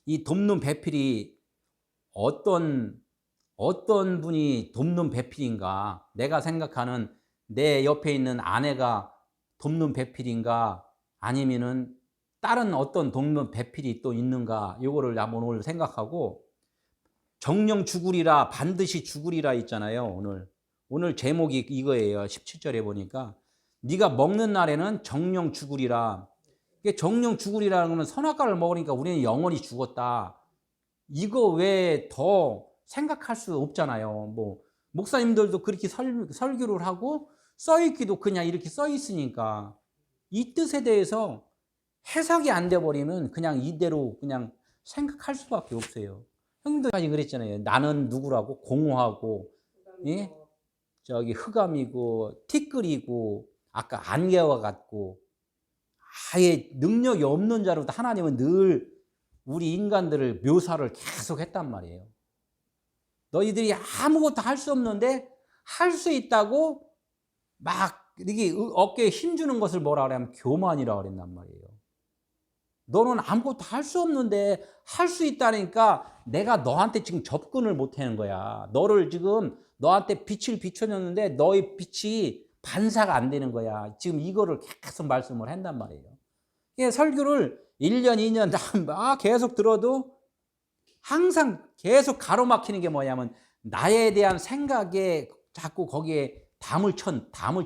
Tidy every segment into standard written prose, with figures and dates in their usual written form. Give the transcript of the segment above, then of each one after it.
이 돕는 배필이 어떤 분이 돕는 배필인가? 내가 생각하는 내 옆에 있는 아내가 돕는 배필인가? 아니면은 다른 어떤 돕는 배필이 또 있는가? 요거를 한번 오늘 생각하고, 정령 죽으리라 반드시 죽으리라 있잖아요. 오늘 제목이 이거예요. 17절에 보니까 네가 먹는 날에는 정령 죽으리라. 이게 정령 죽으리라는 거는 선악과를 먹으니까 우리는 영원히 죽었다. 이거 외에 더 생각할 수 없잖아요. 뭐 목사님들도 그렇게 설교를 하고 써있기도 그냥 이렇게 써 있으니까 이 뜻에 대해서 해석이 안 돼 버리면 그냥 이대로 그냥 생각할 수밖에 없어요. 형님들까지 그랬잖아요. 나는 누구라고? 공허하고, 예? 저기 흑암이고 티끌이고 아까 안개와 같고 아예 능력이 없는 자로도 하나님은 늘 우리 인간들을 묘사를 계속 했단 말이에요. 너희들이 아무것도 할 수 없는데 할 수 있다고 막 이렇게 어깨에 힘주는 것을 뭐라 그러냐면 교만이라고 그랬단 말이에요. 너는 아무것도 할 수 없는데 할 수 있다니까 내가 너한테 지금 접근을 못 하는 거야. 너를 지금 너한테 빛을 비춰줬는데 너의 빛이 반사가 안 되는 거야. 지금 이거를 계속 말씀을 한단 말이에요. 설교를 1년, 2년 막 계속 들어도 항상 계속 가로막히는 게 뭐냐면 나에 대한 생각에 자꾸 거기에 담을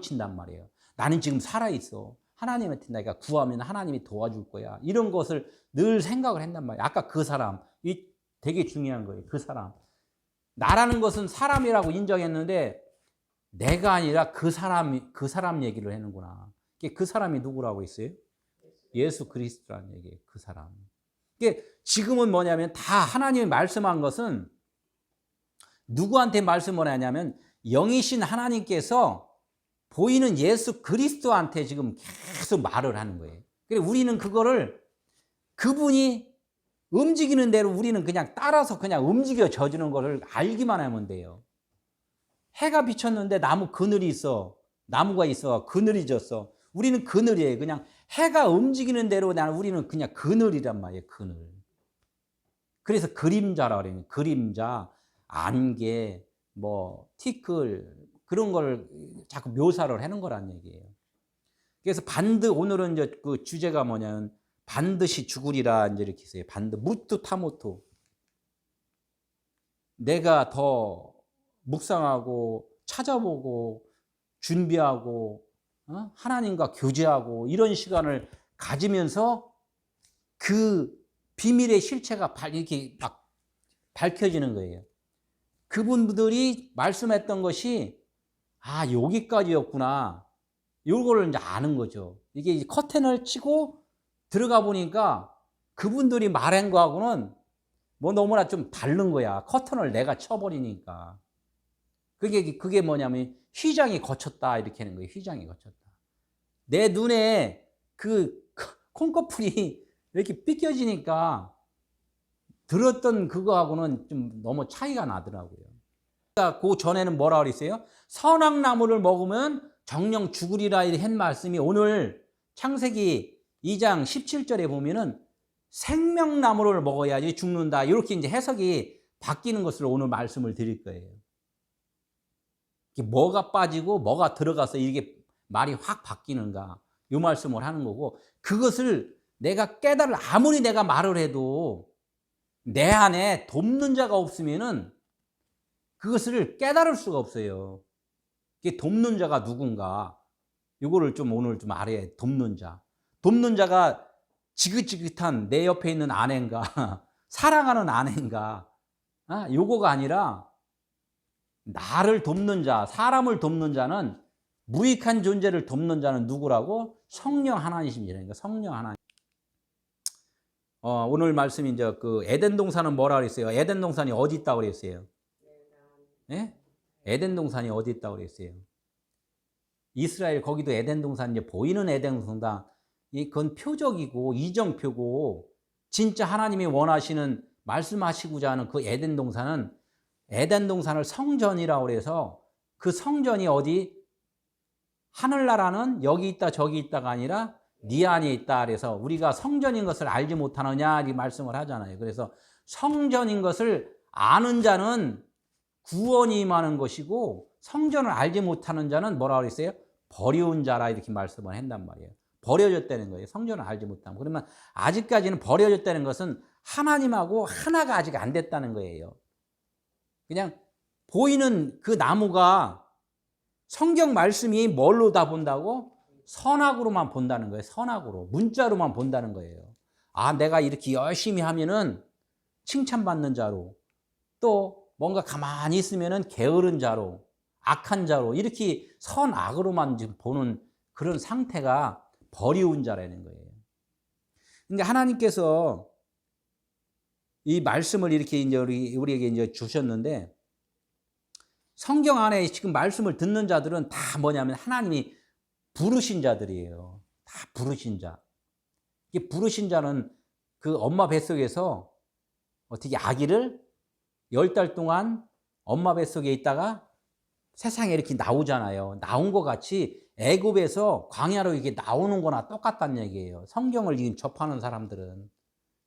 친단 말이에요. 나는 지금 살아있어. 하나님한테 내가 구하면 하나님이 도와줄 거야. 이런 것을 늘 생각을 한단 말이에요. 아까 그 사람, 이 되게 중요한 거예요. 그 사람. 나라는 것은 사람이라고 인정했는데 내가 아니라 그 사람 얘기를 하는구나. 그 사람이 누구라고 했어요? 예수 그리스도라는 얘기예요. 그 사람. 지금은 뭐냐면 다 하나님이 말씀한 것은 누구한테 말씀을 하냐면 영이신 하나님께서 보이는 예수 그리스도한테 지금 계속 말을 하는 거예요. 그래서 우리는 그거를 그분이 움직이는 대로 우리는 그냥 따라서 그냥 움직여져 주는 것을 알기만 하면 돼요. 해가 비쳤는데 나무 그늘이 있어. 나무가 있어. 그늘이 졌어. 우리는 그늘이에요. 그냥 해가 움직이는 대로 우리는 그냥 그늘이란 말이에요. 그늘. 그래서 그림자라고 그래요. 그림자, 안개, 뭐 티끌 그런 걸 자꾸 묘사를 하는 거란 얘기예요. 그래서 오늘은 이제 그 주제가 뭐냐면 반드시 죽으리라 이제 이렇게 있어요. 무투 타모토. 내가 더 묵상하고 찾아보고 준비하고 하나님과 교제하고 이런 시간을 가지면서 그 비밀의 실체가 이렇게 막 밝혀지는 거예요. 그분들이 말씀했던 것이 여기까지였구나. 요거를 이제 아는 거죠. 이게 커튼을 치고 들어가 보니까 그분들이 말한 거하고는 뭐 너무나 좀 다른 거야. 커튼을 내가 쳐버리니까. 그게 뭐냐면 휘장이 거쳤다 이렇게 하는 거예요. 휘장이 거쳤다. 내 눈에 그 콩꺼풀이 이렇게 삐껴지니까 들었던 그거하고는 좀 너무 차이가 나더라고요. 그 전에는 뭐라 그랬어요? 선악나무를 먹으면 정령 죽으리라 한 말씀이 오늘 창세기 2장 17절에 보면은 생명나무를 먹어야지 죽는다. 이렇게 이제 해석이 바뀌는 것을 오늘 말씀을 드릴 거예요. 뭐가 빠지고 뭐가 들어가서 이게 말이 확 바뀌는가. 이 말씀을 하는 거고 그것을 내가 아무리 내가 말을 해도 내 안에 돕는 자가 없으면은 그것을 깨달을 수가 없어요. 이게 돕는 자가 누군가? 이거를 오늘 좀 알아야 해. 돕는 자. 돕는 자가 지긋지긋한 내 옆에 있는 아내인가? 사랑하는 아내인가? 요거가 아니라 나를 돕는 자, 사람을 돕는 자는 무익한 존재를 돕는 자는 누구라고? 성령 하나님이십니다. 성령 하나님. 오늘 말씀이 이제 그 에덴 동산은 뭐라 그랬어요? 에덴 동산이 어디 있다고 그랬어요? 예? 에덴 동산이 어디 있다고 그랬어요? 이스라엘 거기도 에덴 동산 이제 보이는 에덴 동산 그건 표적이고 이정표고 진짜 하나님이 원하시는 말씀하시고자 하는 그 에덴 동산을 성전이라고 해서 그 성전이 어디 하늘나라는 여기 있다 저기 있다가 아니라 네 안에 있다. 그래서 우리가 성전인 것을 알지 못하느냐 이 말씀을 하잖아요. 그래서 성전인 것을 아는 자는 구원이 임하는 것이고 성전을 알지 못하는 자는 뭐라고 그랬어요? 버려운 자라 이렇게 말씀을 한단 말이에요. 버려졌다는 거예요. 성전을 알지 못하면. 그러면 아직까지는 버려졌다는 것은 하나님하고 하나가 아직 안 됐다는 거예요. 그냥 보이는 그 나무가 성경 말씀이 뭘로 다 본다고? 선악으로만 본다는 거예요. 선악으로. 문자로만 본다는 거예요. 아, 내가 이렇게 열심히 하면은 칭찬받는 자로, 또 뭔가 가만히 있으면은 게으른 자로, 악한 자로, 이렇게 선악으로만 지금 보는 그런 상태가 버리운 자라는 거예요. 근데 하나님께서 이 말씀을 이렇게 이제 우리에게 이제 주셨는데, 성경 안에 지금 말씀을 듣는 자들은 다 뭐냐면 하나님이 부르신 자들이에요. 다 부르신 자. 이게 부르신 자는 그 엄마 뱃속에서 어떻게 아기를 10달 동안 엄마 뱃속에 있다가 세상에 이렇게 나오잖아요. 나온 것 같이 애굽에서 광야로 이렇게 나오는 거나 똑같다는 얘기예요. 성경을 지금 접하는 사람들은.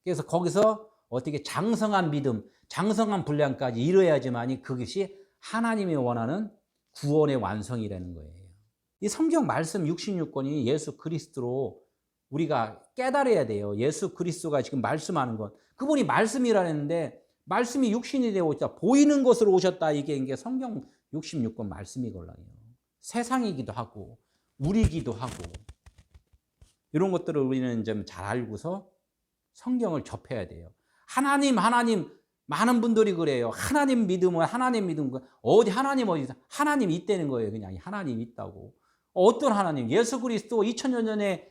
그래서 거기서 어떻게 장성한 믿음, 장성한 분량까지 이뤄야지만이 그것이 하나님이 원하는 구원의 완성이라는 거예요. 이 성경 말씀 66권이 예수 그리스도로 우리가 깨달아야 돼요. 예수 그리스도가 지금 말씀하는 것. 그분이 말씀이라는데 말씀이 육신이 되어 오셨다. 보이는 것으로 오셨다. 이게 성경 66권 말씀이거든요. 세상이기도 하고 우리기도 하고 이런 것들을 우리는 좀 잘 알고서 성경을 접해야 돼요. 하나님 많은 분들이 그래요. 하나님 믿으면 하나님 믿으면 어디 하나님 어디서 하나님 있다는 거예요. 그냥 하나님 있다고. 어떤 하나님? 예수 그리스도 2000년 전에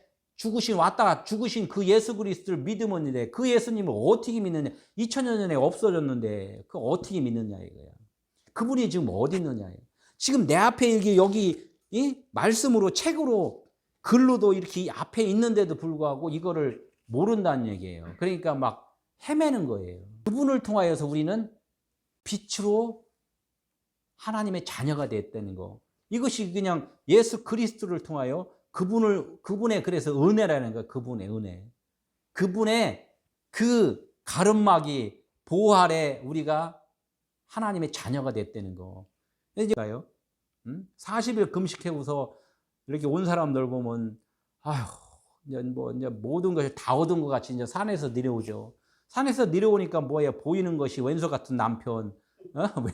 왔다가 죽으신 그 예수 그리스도를 믿으면 돼. 그 예수님을 어떻게 믿느냐? 2000년 전에 없어졌는데 그 어떻게 믿느냐 이거야. 그분이 지금 어디 있느냐예요. 지금 내 앞에 이게 여기 이 말씀으로 책으로 글로도 이렇게 앞에 있는데도 불구하고 이거를 모른다는 얘기예요. 그러니까 막 헤매는 거예요. 그분을 통하여서 우리는 빛으로 하나님의 자녀가 됐다는 거. 이것이 그냥 예수 그리스도를 통하여 그분의 그래서 은혜라는 거예요. 그분의 은혜. 그분의 그 가름막이 보호 아래 우리가 하나님의 자녀가 됐다는 거. 이제가요. 40일 금식해고서 이렇게 온 사람들 보면 아휴 이제 모든 것이 다 얻은 것 같이 이제 산에서 내려오죠. 산에서 내려오니까 뭐예요? 보이는 것이 왼수 같은 남편,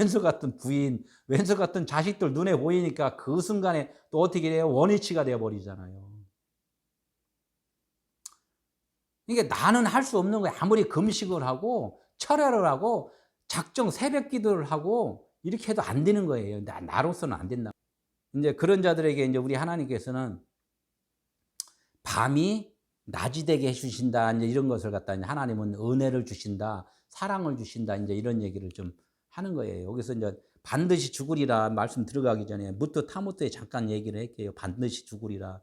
왼수 같은 부인, 왼수 같은 자식들 눈에 보이니까 그 순간에 또 어떻게 돼요? 원위치가 되어버리잖아요. 이게 나는 할 수 없는 거예요. 아무리 금식을 하고 철야를 하고 작정 새벽 기도를 하고 이렇게 해도 안 되는 거예요. 나로서는 안 된다. 이제 그런 자들에게 이제 우리 하나님께서는 밤이 낮이 되게 해주신다. 이제 이런 것을 갖다 하나님은 은혜를 주신다, 사랑을 주신다. 이제 이런 얘기를 좀 하는 거예요. 여기서 이제 반드시 죽으리라 말씀 들어가기 전에 무트 타무트에 잠깐 얘기를 할게요. 반드시 죽으리라.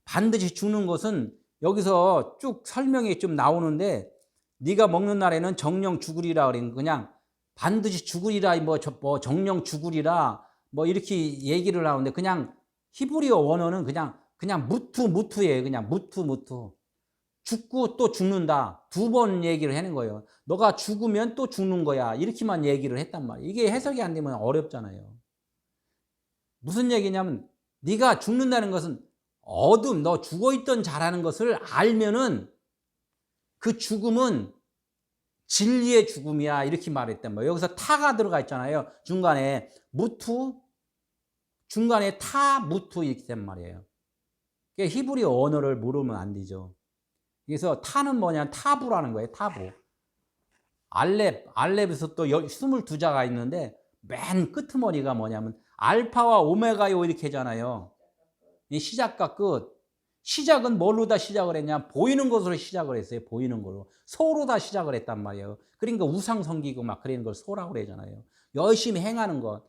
반드시 죽는 것은 여기서 쭉 설명이 좀 나오는데 네가 먹는 날에는 정령 죽으리라 그러는 그냥 반드시 죽으리라 뭐 정령 죽으리라 뭐 이렇게 얘기를 하는데 그냥 히브리어 원어는 그냥 무투예요. 그냥 무투. 죽고 또 죽는다. 2번 얘기를 하는 거예요. 너가 죽으면 또 죽는 거야. 이렇게만 얘기를 했단 말이에요. 이게 해석이 안 되면 어렵잖아요. 무슨 얘기냐면 네가 죽는다는 것은 너 죽어있던 자라는 것을 알면은 그 죽음은 진리의 죽음이야. 이렇게 말했단 말이에요. 여기서 타가 들어가 있잖아요. 중간에 무투, 중간에 타, 무투 이렇게 된 말이에요. 히브리 언어를 모르면 안 되죠. 그래서 타는 뭐냐, 타부라는 거예요. 타부. 알렙에서 또 22자가 있는데 맨 끄트머리가 뭐냐면 알파와 오메가요 이렇게 하잖아요. 이 시작과 끝. 시작은 뭘로 다 시작을 했냐? 보이는 것으로 시작을 했어요. 보이는 걸로. 소로 다 시작을 했단 말이에요. 그러니까 우상 섬기고 막 그러는 걸 소라고 그러잖아요. 열심히 행하는 것.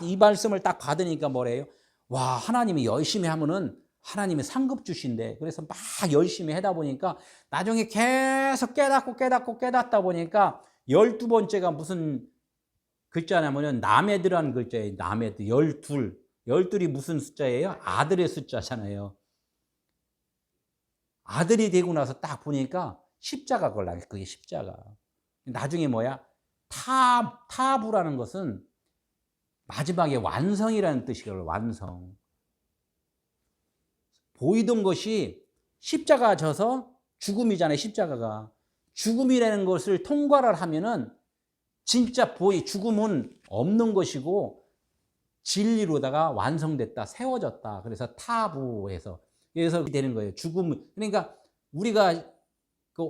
이 말씀을 딱 받으니까 뭐래요? 와, 하나님이 열심히 하면은 하나님이 상급 주신대. 그래서 막 열심히 하다 보니까 나중에 계속 깨닫다 보니까 12번째가 무슨 글자냐면은 남에드라는 글자예요. 남에드. 12. 12이 무슨 숫자예요? 아들의 숫자잖아요. 아들이 되고 나서 딱 보니까 십자가 걸라. 그게 십자가. 나중에 뭐야? 타부라는 것은 마지막에 완성이라는 뜻이에요. 완성. 보이던 것이 십자가 져서 죽음이잖아요. 십자가가. 죽음이라는 것을 통과를 하면은 진짜 죽음은 없는 것이고 진리로다가 완성됐다, 세워졌다. 그래서 타부에서 그래서 되는 거예요. 죽음. 그러니까 우리가 그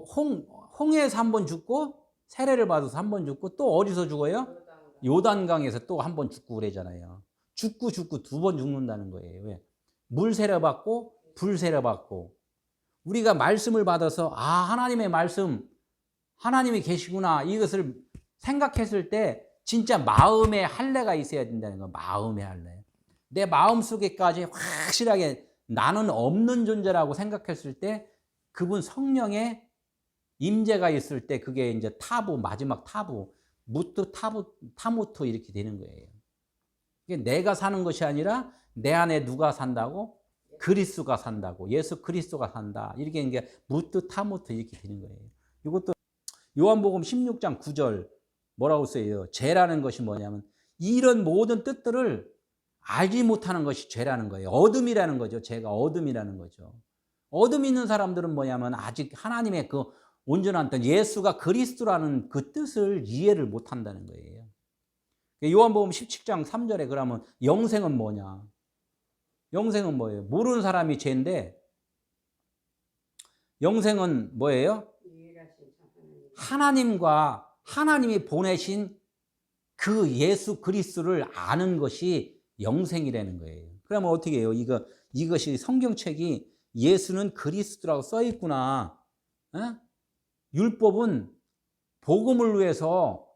홍해에서 한 번 죽고 세례를 받아서 한 번 죽고 또 어디서 죽어요? 요단강에서 또 한 번 죽고 그러잖아요. 죽고 두 번 죽는다는 거예요. 왜? 물 세례 받고 불 세례 받고 우리가 말씀을 받아서 하나님의 말씀 하나님이 계시구나 이것을 생각했을 때 진짜 마음의 할례가 있어야 된다는 거. 마음의 할례. 내 마음속에까지 확실하게 나는 없는 존재라고 생각했을 때 그분 성령의 임재가 있을 때 그게 이제 타부, 마지막 타부, 무트 타부, 타무트 이렇게 되는 거예요. 이게 내가 사는 것이 아니라 내 안에 누가 산다고? 그리스도가 산다고. 예수 그리스도가 산다. 이렇게 이게 무트 타무트 이렇게 되는 거예요. 이것도 요한복음 16장 9절 뭐라고 써요? 죄라는 것이 뭐냐면 이런 모든 뜻들을 알지 못하는 것이 죄라는 거예요. 어둠이라는 거죠. 죄가 어둠이라는 거죠. 어둠 있는 사람들은 뭐냐면 아직 하나님의 그 온전한 뜻, 예수가 그리스도라는 그 뜻을 이해를 못한다는 거예요. 요한복음 17장 3절에 그러면 영생은 뭐냐? 영생은 뭐예요? 모르는 사람이 죄인데 영생은 뭐예요? 하나님이 보내신 그 예수 그리스도를 아는 것이 영생이라는 거예요. 그러면 어떻게 해요? 이것이 성경책이 예수는 그리스도라고 써 있구나. 율법은 복음을 위해서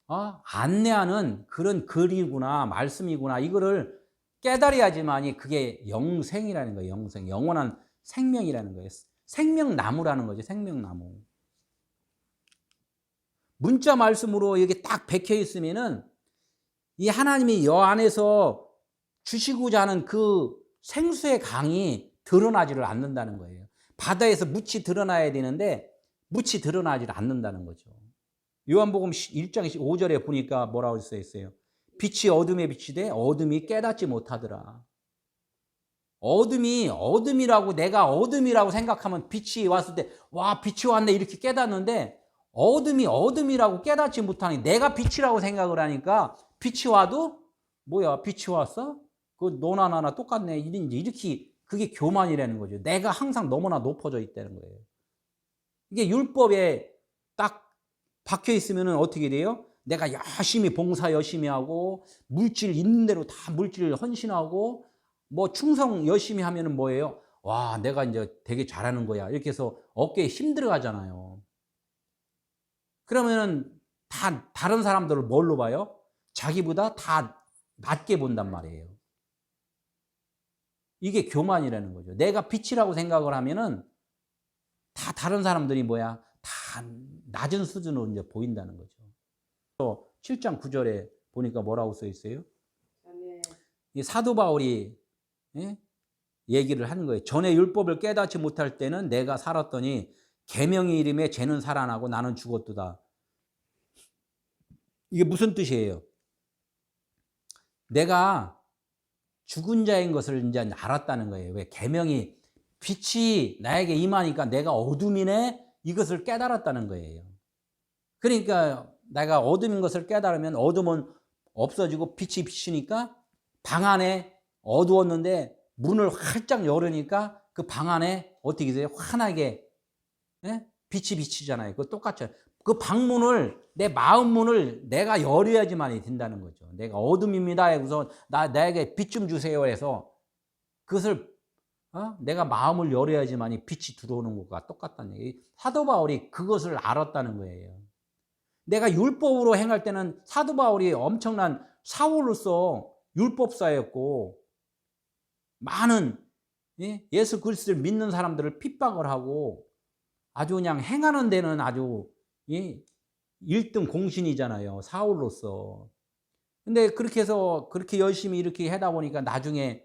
안내하는 그런 글이구나, 말씀이구나. 이거를 깨달아야지만이 그게 영생이라는 거예요. 영생, 영원한 생명이라는 거예요. 생명나무라는 거죠. 생명나무. 문자 말씀으로 이게 딱 박혀 있으면은 이 하나님이 여 안에서 주시고자 하는 그 생수의 강이 드러나지를 않는다는 거예요. 바다에서 묻이 드러나야 되는데 묻이 드러나지를 않는다는 거죠. 요한복음 1장 5절에 보니까 뭐라고 써 있어요? 빛이 어둠에 비치되 어둠이 깨닫지 못하더라. 어둠이라고 내가 어둠이라고 생각하면 빛이 왔을 때 와 빛이 왔네 이렇게 깨닫는데 어둠이라고 깨닫지 못하니 내가 빛이라고 생각을 하니까 빛이 와도 뭐야 빛이 왔어? 그 너나 나나 똑같네 이렇게 그게 교만이라는 거죠. 내가 항상 너무나 높아져 있다는 거예요. 이게 율법에 딱 박혀 있으면 어떻게 돼요? 내가 열심히 봉사 열심히 하고 물질 있는 대로 다 물질 헌신하고 뭐 충성 열심히 하면은 뭐예요? 와 내가 이제 되게 잘하는 거야 이렇게 해서 어깨에 힘 들어가잖아요. 그러면은 다 다른 사람들을 뭘로 봐요? 자기보다 다 낮게 본단 말이에요. 이게 교만이라는 거죠. 내가 빛이라고 생각을 하면은 다 다른 사람들이 뭐야? 다 낮은 수준으로 이제 보인다는 거죠. 또 7장 9절에 보니까 뭐라고 써 있어요? 이 사도 바울이 얘기를 하는 거예요. 전에 율법을 깨닫지 못할 때는 내가 살았더니 계명의 이름에 죄는 살아나고 나는 죽었도다. 이게 무슨 뜻이에요? 내가 죽은 자인 것을 이제 알았다는 거예요. 왜? 계명이 빛이 나에게 임하니까 내가 어둠이네 이것을 깨달았다는 거예요. 그러니까 내가 어둠인 것을 깨달으면 어둠은 없어지고 빛이 비치니까 방 안에 어두웠는데 문을 활짝 열으니까 그 방 안에 어떻게 돼요? 환하게 빛이 비치잖아요. 그거 똑같죠. 그 방문을 내 마음 문을 내가 열어야지만이 된다는 거죠. 내가 어둠입니다 해서 나에게 빛 좀 주세요 해서 그것을 내가 마음을 열어야지만이 빛이 들어오는 것과 똑같다는 얘기. 사도 바울이 그것을 알았다는 거예요. 내가 율법으로 행할 때는 사도 바울이 엄청난 사울로서 율법사였고 많은 예수 그리스도를 믿는 사람들을 핍박을 하고 아주 그냥 행하는 데는 아주 1등 공신이잖아요. 사울로서. 근데 그렇게 해서 그렇게 열심히 이렇게 하다 보니까 나중에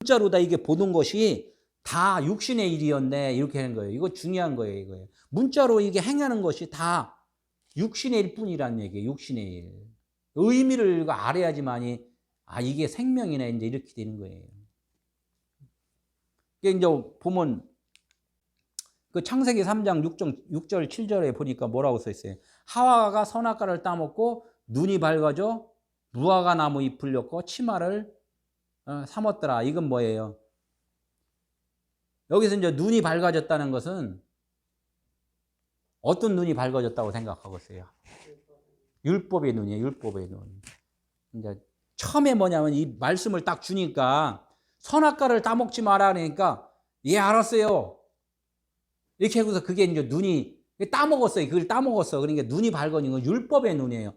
진짜로 다 이게 보는 것이 다 육신의 일이었네. 이렇게 하는 거예요. 이거 중요한 거예요. 이거예요. 문자로 이게 행하는 것이 다 육신의 일 뿐이라는 얘기예요. 육신의 일. 의미를 이거 알아야지만이 이게 생명이네. 이제 이렇게 되는 거예요. 이게 이제 보면 그 창세기 3장 6절 7절에 보니까 뭐라고 써 있어요. 하와가 선악과를 따먹고 눈이 밝아져 무화과 나무 잎을 엮고 치마를 삼았더라. 이건 뭐예요? 여기서 이제 눈이 밝아졌다는 것은 어떤 눈이 밝아졌다고 생각하고 있어요? 율법의 눈이에요. 율법의 눈. 이제 처음에 뭐냐면 이 말씀을 딱 주니까 선악과를 따먹지 마라 그러니까 예 알았어요. 이렇게 하고서 그게 이제 눈이 따먹었어요. 그걸 따먹었어. 그러니까 눈이 밝아진 건 율법의 눈이에요.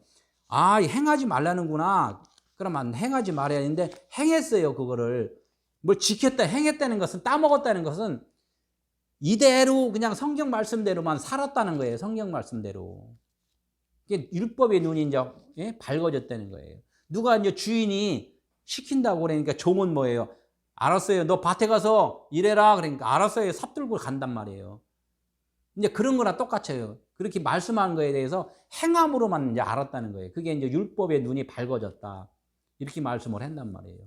행하지 말라는구나. 그러면 행하지 말아야 하는데 행했어요. 그거를 뭘 지켰다 행했다는 것은 따먹었다는 것은 이대로 그냥 성경 말씀대로만 살았다는 거예요. 성경 말씀대로. 이게 율법의 눈이 이제 밝아졌다는 거예요. 누가 이제 주인이 시킨다고 그러니까 종은 뭐예요? 알았어요. 너 밭에 가서 일해라. 그러니까 알았어요. 삽 들고 간단 말이에요. 이제 그런 거나 똑같아요. 그렇게 말씀한 거에 대해서 행함으로만 이제 알았다는 거예요. 그게 이제 율법의 눈이 밝아졌다. 이렇게 말씀을 한단 말이에요.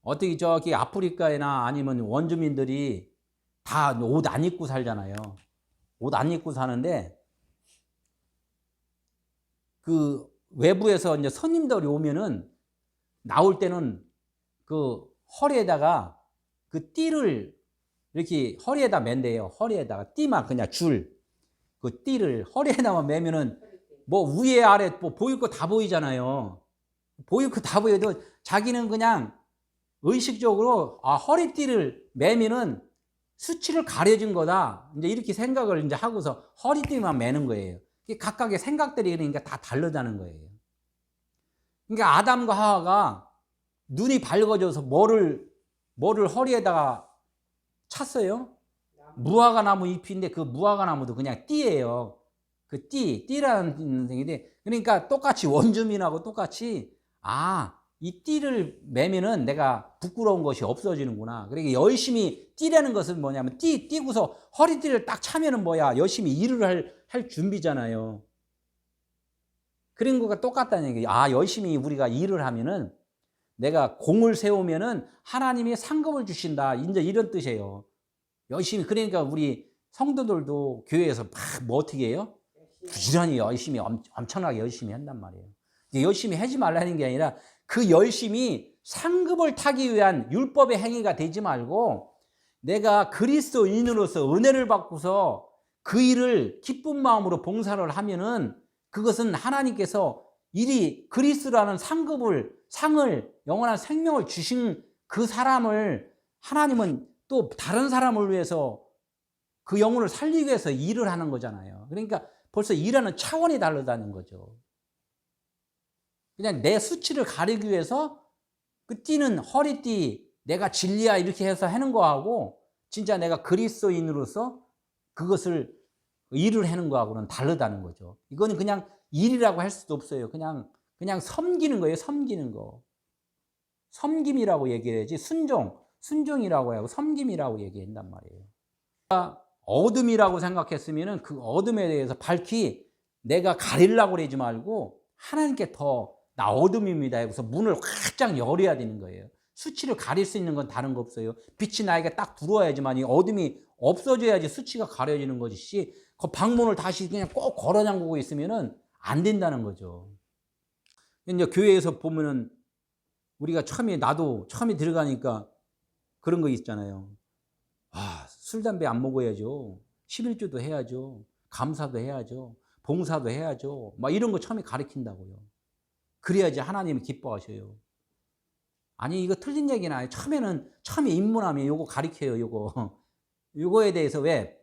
어떻게 저기 아프리카나 아니면 원주민들이 다 옷 안 입고 살잖아요. 옷 안 입고 사는데 그 외부에서 이제 손님들이 오면은 나올 때는 그 허리에다가 그 띠를 이렇게 허리에다 맨대요. 허리에다가 띠만 그냥 그 띠를 허리에다만 매면은 뭐 위에 아래 뭐 보일 거 다 보이잖아요. 보일 거 다 보여도 자기는 그냥 의식적으로 허리띠를 매면은 수치를 가려진 거다. 이제 이렇게 생각을 이제 하고서 허리띠만 매는 거예요. 각각의 생각들이 그러니까 다 다르다는 거예요. 그러니까 아담과 하와가 눈이 밝아져서 뭐를 허리에다가 찼어요? 무화과 나무 잎인데 그 무화과 나무도 그냥 띠예요. 그 띠라는 생인데 그러니까 똑같이 원주민하고 똑같이 이 띠를 매면은 내가 부끄러운 것이 없어지는구나. 그러니까 열심히 띠라는 것은 뭐냐면 띠고서 허리띠를 딱 차면은 뭐야? 열심히 일을 할 준비잖아요. 그런 거가 똑같다는 얘기예요. 열심히 우리가 일을 하면은 내가 공을 세우면은 하나님이 상급을 주신다. 이제 이런 뜻이에요. 열심히. 그러니까 우리 성도들도 교회에서 뭐 어떻게 해요? 부지런히 열심히 엄청나게 열심히 한단 말이에요. 열심히 하지 말라는 게 아니라 그 열심히 상급을 타기 위한 율법의 행위가 되지 말고 내가 그리스도인으로서 은혜를 받고서 그 일을 기쁜 마음으로 봉사를 하면은 그것은 하나님께서 그리스도라는 상을 영원한 생명을 주신 그 사람을 하나님은 또 다른 사람을 위해서 그 영혼을 살리기 위해서 일을 하는 거잖아요. 그러니까 벌써 일하는 차원이 다르다는 거죠. 그냥 내 수치를 가리기 위해서 그 띠는 허리띠 내가 진리야 이렇게 해서 하는 거하고 진짜 내가 그리스도인으로서 그것을 일을 하는 거하고는 다르다는 거죠. 이거는 그냥 일이라고 할 수도 없어요. 그냥 섬기는 거예요. 섬기는 거. 섬김이라고 얘기해야지 순종이라고 하고 섬김이라고 얘기한단 말이에요. 어둠이라고 생각했으면 그 어둠에 대해서 밝히 내가 가리려고 그러지 말고 하나님께 나 어둠입니다. 그래서 문을 활짝 열어야 되는 거예요. 수치를 가릴 수 있는 건 다른 거 없어요. 빛이 나에게 딱 들어와야지만 이 어둠이 없어져야지 수치가 가려지는 거지. 그 방문을 다시 그냥 꼭 걸어 잠그고 있으면은 안 된다는 거죠. 이제 교회에서 보면은 우리가 나도 처음에 들어가니까 그런 거 있잖아요. 술, 담배 안 먹어야죠. 11조도 해야죠. 감사도 해야죠. 봉사도 해야죠. 막 이런 거 처음에 가르친다고요. 그래야지 하나님이 기뻐하셔요. 아니, 이거 틀린 얘기는 아니에요. 처음에 입문하면 요거 가르쳐요, 요거에 대해서 왜?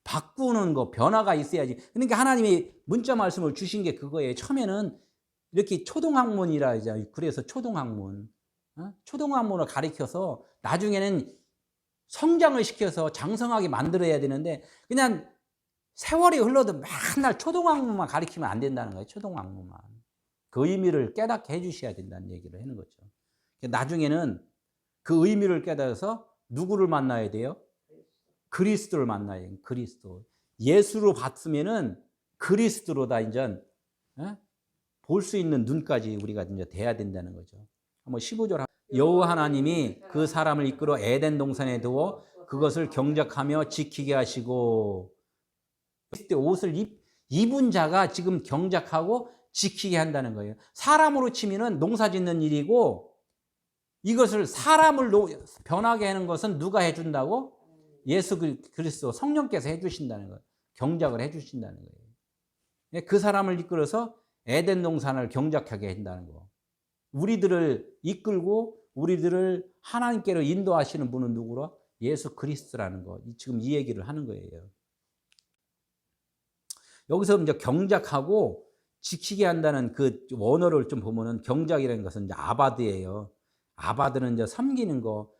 바꾸는 거, 변화가 있어야지. 그러니까 하나님이 문자 말씀을 주신 게 그거예요. 처음에는 이렇게 초등학문이라 하죠. 그래서 초등학문. 초등학문을 가르쳐서 나중에는 성장을 시켜서 장성하게 만들어야 되는데 그냥 세월이 흘러도 맨날 초등학문만 가르치면 안 된다는 거예요. 초등학문만. 그 의미를 깨닫게 해주셔야 된다는 얘기를 하는 거죠. 나중에는 그 의미를 깨달아서 누구를 만나야 돼요? 그리스도를 만나야 돼요. 그리스도. 예수로 봤으면은 그리스도로다 이제 볼 수 있는 눈까지 우리가 이제 돼야 된다는 거죠. 한번 15절. 여호와 하나님이 그 사람을 이끌어 에덴 동산에 두어 그것을 경작하며 지키게 하시고, 그때 옷을 입은 자가 지금 경작하고 지키게 한다는 거예요. 사람으로 치면은 농사 짓는 일이고, 이것을 사람을 변하게 하는 것은 누가 해준다고? 예수 그리스도 성령께서 해주신다는 거예요. 경작을 해주신다는 거예요. 그 사람을 이끌어서 에덴 동산을 경작하게 한다는 거. 우리들을 이끌고 우리들을 하나님께로 인도하시는 분은 누구로? 예수 그리스도라는 거. 지금 이 얘기를 하는 거예요. 여기서 이제 경작하고 지키게 한다는 그 원어를 좀 보면은, 경작이라는 것은 이제 아바드예요. 아바드는 이제 섬기는 거.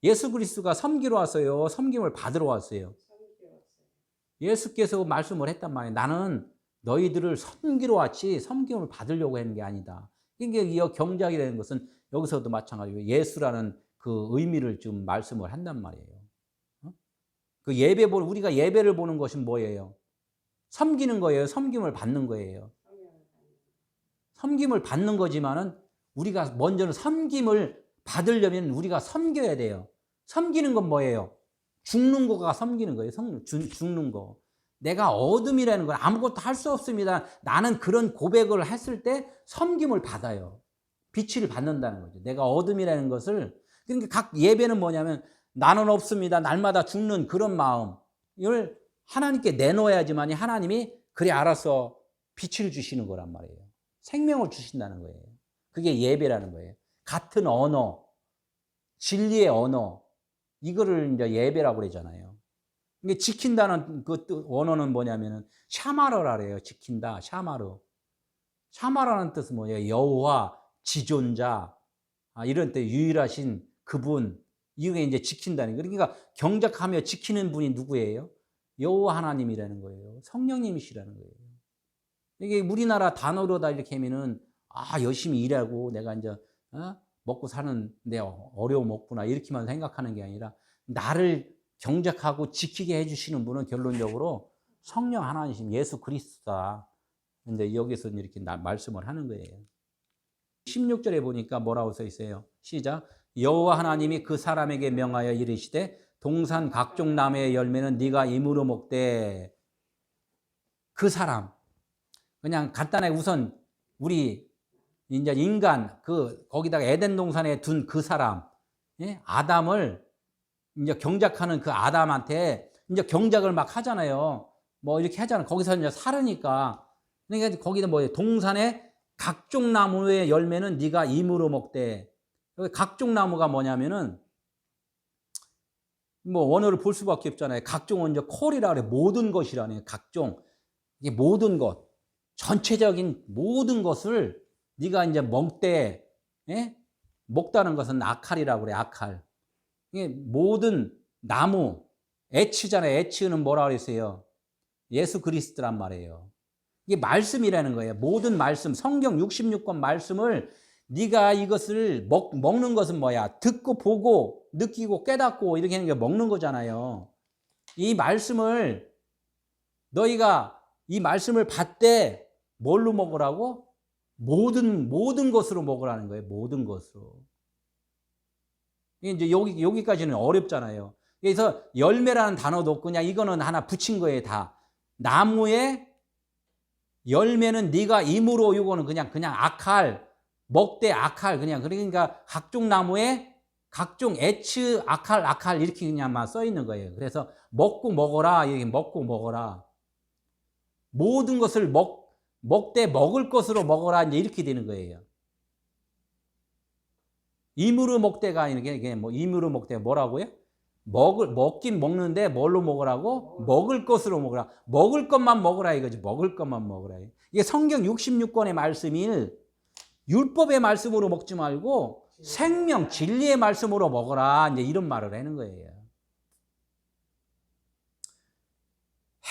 예수 그리스도가 섬기러 왔어요? 섬김을 받으러 왔어요? 예수께서 말씀을 했단 말이에요. 나는 너희들을 섬기러 왔지 섬김을 받으려고 하는 게 아니다. 그러니까 이 경작이라는 것은 여기서도 마찬가지고 예수라는 그 의미를 좀 말씀을 한단 말이에요. 그 우리가 예배를 보는 것이 뭐예요? 섬기는 거예요? 섬김을 받는 거예요? 섬김을 받는 거지만은 우리가 먼저는 섬김을 받으려면 우리가 섬겨야 돼요. 섬기는 건 뭐예요? 죽는 거가 섬기는 거예요. 죽는 거. 내가 어둠이라는 건 아무것도 할 수 없습니다. 나는 그런 고백을 했을 때 섬김을 받아요. 빛을 받는다는 거죠. 내가 어둠이라는 것을. 그러니까 각 예배는 뭐냐면, 나는 없습니다. 날마다 죽는 그런 마음을 하나님께 내놓아야지만 하나님이 그래 알아서 빛을 주시는 거란 말이에요. 생명을 주신다는 거예요. 그게 예배라는 거예요. 같은 언어, 진리의 언어, 이거를 이제 예배라고 그러잖아요. 이게 지킨다는 그 원어는 뭐냐면은 샤마르라 그래요. 지킨다, 샤마르. 샤마르라는 뜻은 뭐예요? 여호와, 지존자, 이런 때 유일하신 그분, 이게 이제 지킨다는 거예요. 그러니까 경작하며 지키는 분이 누구예요? 여호와 하나님이라는 거예요. 성령님이시라는 거예요. 이게 우리나라 단어로 다 이렇게 하면은, 열심히 일하고 내가 이제 먹고 사는데 어려움 없구나 이렇게만 생각하는 게 아니라, 나를 경작하고 지키게 해주시는 분은 결론적으로 성령 하나님, 예수 그리스도다. 이제 여기서 이렇게 말씀을 하는 거예요. 16절에 보니까 뭐라고 써 있어요? 시작. 여호와 하나님이 그 사람에게 명하여 이르시되 동산 각종 나무의 열매는 네가 임으로 먹되. 그 사람, 그냥 간단하게 우선 우리 이제 인간, 거기다가 에덴 동산에 둔 그 사람, 아담을 이제 경작하는 그 아담한테 이제 경작을 막 하잖아요. 뭐 이렇게 하잖아요. 거기서 이제 살으니까. 그러니까 거기다 뭐예요? 동산에 각종 나무의 열매는 네가 임으로 먹되. 각종 나무가 뭐냐면은, 뭐 원어를 볼 수밖에 없잖아요. 각종은 이제 콜이라 그래. 모든 것이라네요. 각종. 이게 모든 것, 전체적인 모든 것을 네가 이제 먹되. 먹다는 것은 아칼이라고 그래. 아칼. 이게 모든 나무, 애치잖아요. 애치는 뭐라 그랬어요? 예수 그리스도란 말이에요. 이게 말씀이라는 거예요. 모든 말씀, 성경 66권 말씀을 네가 이것을 먹는 것은 뭐야? 듣고 보고 느끼고 깨닫고 이렇게 하는 게 먹는 거잖아요. 이 말씀을 너희가 이 말씀을 받되 뭘로 먹으라고? 모든 것으로 먹으라는 거예요. 모든 것으로. 이제 여기까지는 어렵잖아요. 그래서 열매라는 단어도 그냥 이거는 하나 붙인 거예요. 다. 나무의 열매는 네가 임으로, 이거는 그냥 아칼, 먹되 아칼, 그러니까 각종 나무에 각종 애츠 아칼 이렇게 그냥만 써 있는 거예요. 그래서 먹고 먹어라, 이렇게 먹고 먹어라. 모든 것을 먹되 먹을 것으로 먹어라, 이제 이렇게 되는 거예요. 임으로 먹되가 이게 뭐 임으로 먹되 뭐라고요? 먹긴 먹는데 뭘로 먹으라고? 먹을 것으로 먹으라. 먹을 것만 먹으라 이거지. 먹을 것만 먹으라. 이게 성경 66권의 말씀일 율법의 말씀으로 먹지 말고 생명 진리의 말씀으로 먹어라. 이제 이런 말을 하는 거예요.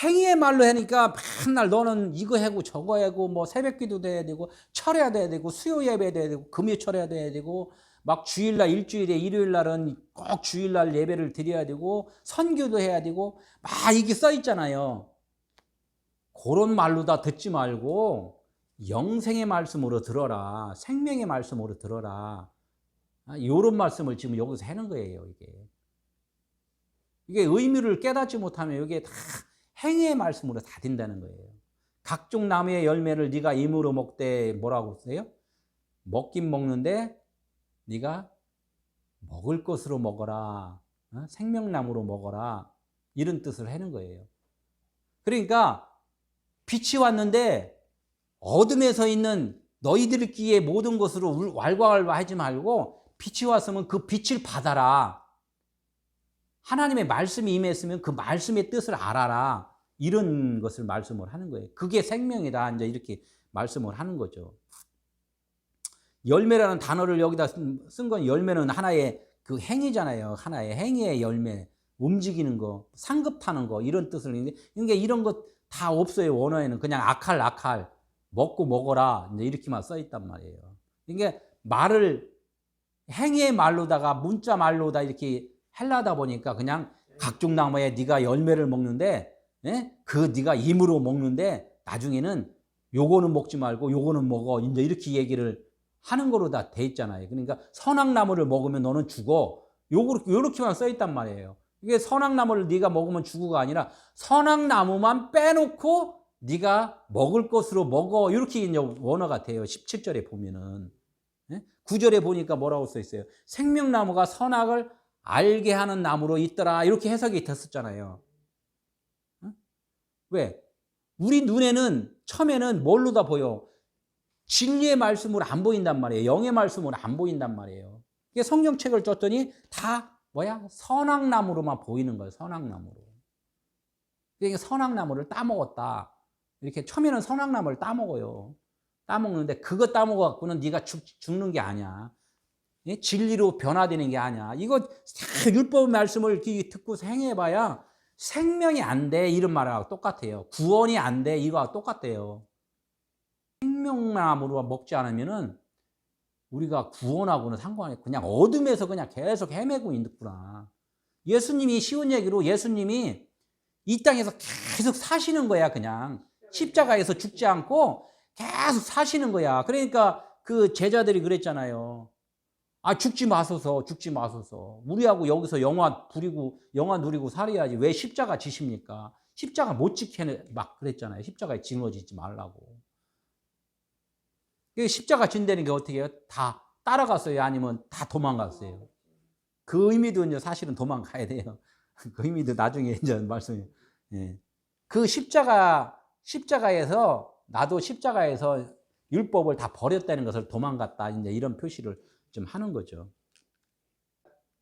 행위의 말로 하니까 맨날 너는 이거 하고 저거 하고 뭐 새벽기도 돼야 되고 철해야 돼야 되고 수요 예배 돼야 되고 금요 철해야 돼야 되고 막 주일날 일주일에 일요일날은 꼭 주일날 예배를 드려야 되고 선교도 해야 되고 막 이게 써 있잖아요. 그런 말로 다 듣지 말고 영생의 말씀으로 들어라. 생명의 말씀으로 들어라. 이런 말씀을 지금 여기서 하는 거예요. 이게 의미를 깨닫지 못하면 이게 다 행위의 말씀으로 다 된다는 거예요. 각종 나무의 열매를 네가 임으로 먹되 뭐라고 써요? 먹긴 먹는데 네가 먹을 것으로 먹어라. 생명나무로 먹어라. 이런 뜻을 하는 거예요. 그러니까 빛이 왔는데 어둠에서 있는 너희들끼리의 모든 것으로 왈가왈부하지 말고 빛이 왔으면 그 빛을 받아라. 하나님의 말씀이 임했으면 그 말씀의 뜻을 알아라. 이런 것을 말씀을 하는 거예요. 그게 생명이다. 이제 이렇게 말씀을 하는 거죠. 열매라는 단어를 여기다 쓴 건 열매는 하나의 그 행위잖아요. 하나의 행위의 열매. 움직이는 거, 상급하는 거 이런 뜻을 했는데 그러니까 이런 것 다 없어요. 원어에는 그냥 아칼 먹고 먹어라 이제 이렇게만 써 있단 말이에요. 그러니까 말을 행위의 말로다가 문자 말로다 이렇게 하려다 보니까 그냥 각종 나무에 네가 열매를 먹는데 그 네가 임으로 먹는데 나중에는 요거는 먹지 말고 요거는 먹어 이제 이렇게 얘기를 하는 거로 다 돼 있잖아요. 그러니까 선악나무를 먹으면 너는 죽어. 요렇게만 써 있단 말이에요. 이게 선악나무를 네가 먹으면 죽어가 아니라 선악나무만 빼놓고 네가 먹을 것으로 먹어. 이렇게 이제 원어가 돼요. 17절에 보면은. 9절에 보니까 뭐라고 써 있어요? 생명나무가 선악을 알게 하는 나무로 있더라. 이렇게 해석이 됐었잖아요. 왜? 우리 눈에는 처음에는 뭘로 다 보여? 진리의 말씀으로 안 보인단 말이에요. 영의 말씀으로 안 보인단 말이에요. 성경책을 쫓더니 다 뭐야? 선악나무로만 보이는 거예요. 선악나무로. 그러니까 선악나무를 따먹었다. 이렇게 처음에는 선악나무를 따먹어요. 따먹는데 그거 따먹어갖고는 네가 죽는 게 아니야. 진리로 변화되는 게 아니야. 이거 다 율법 말씀을 듣고 행해봐야 생명이 안 돼. 이런 말하고 똑같아요. 구원이 안 돼. 이거하고 똑같아요. 생명나무로 먹지 않으면은 우리가 구원하고는 상관이 없고 그냥 어둠에서 그냥 계속 헤매고 있구나. 예수님이 쉬운 얘기로 예수님이 이 땅에서 계속 사시는 거야. 그냥 십자가에서 죽지 않고 계속 사시는 거야. 그러니까 그 제자들이 그랬잖아요. 죽지 마소서, 죽지 마소서. 우리하고 여기서 영화 누리고 살아야지. 왜 십자가 지십니까? 십자가 못 지켜 막 그랬잖아요. 십자가에 짊어지지 말라고. 십자가 진다는 게 어떻게 해요? 다 따라갔어요? 아니면 다 도망갔어요? 그 의미도 이제 사실은 도망가야 돼요. 그 의미도 나중에 이제 말씀해요. 그 십자가에서 나도 십자가에서 율법을 다 버렸다는 것을 도망갔다. 이제 이런 표시를 좀 하는 거죠.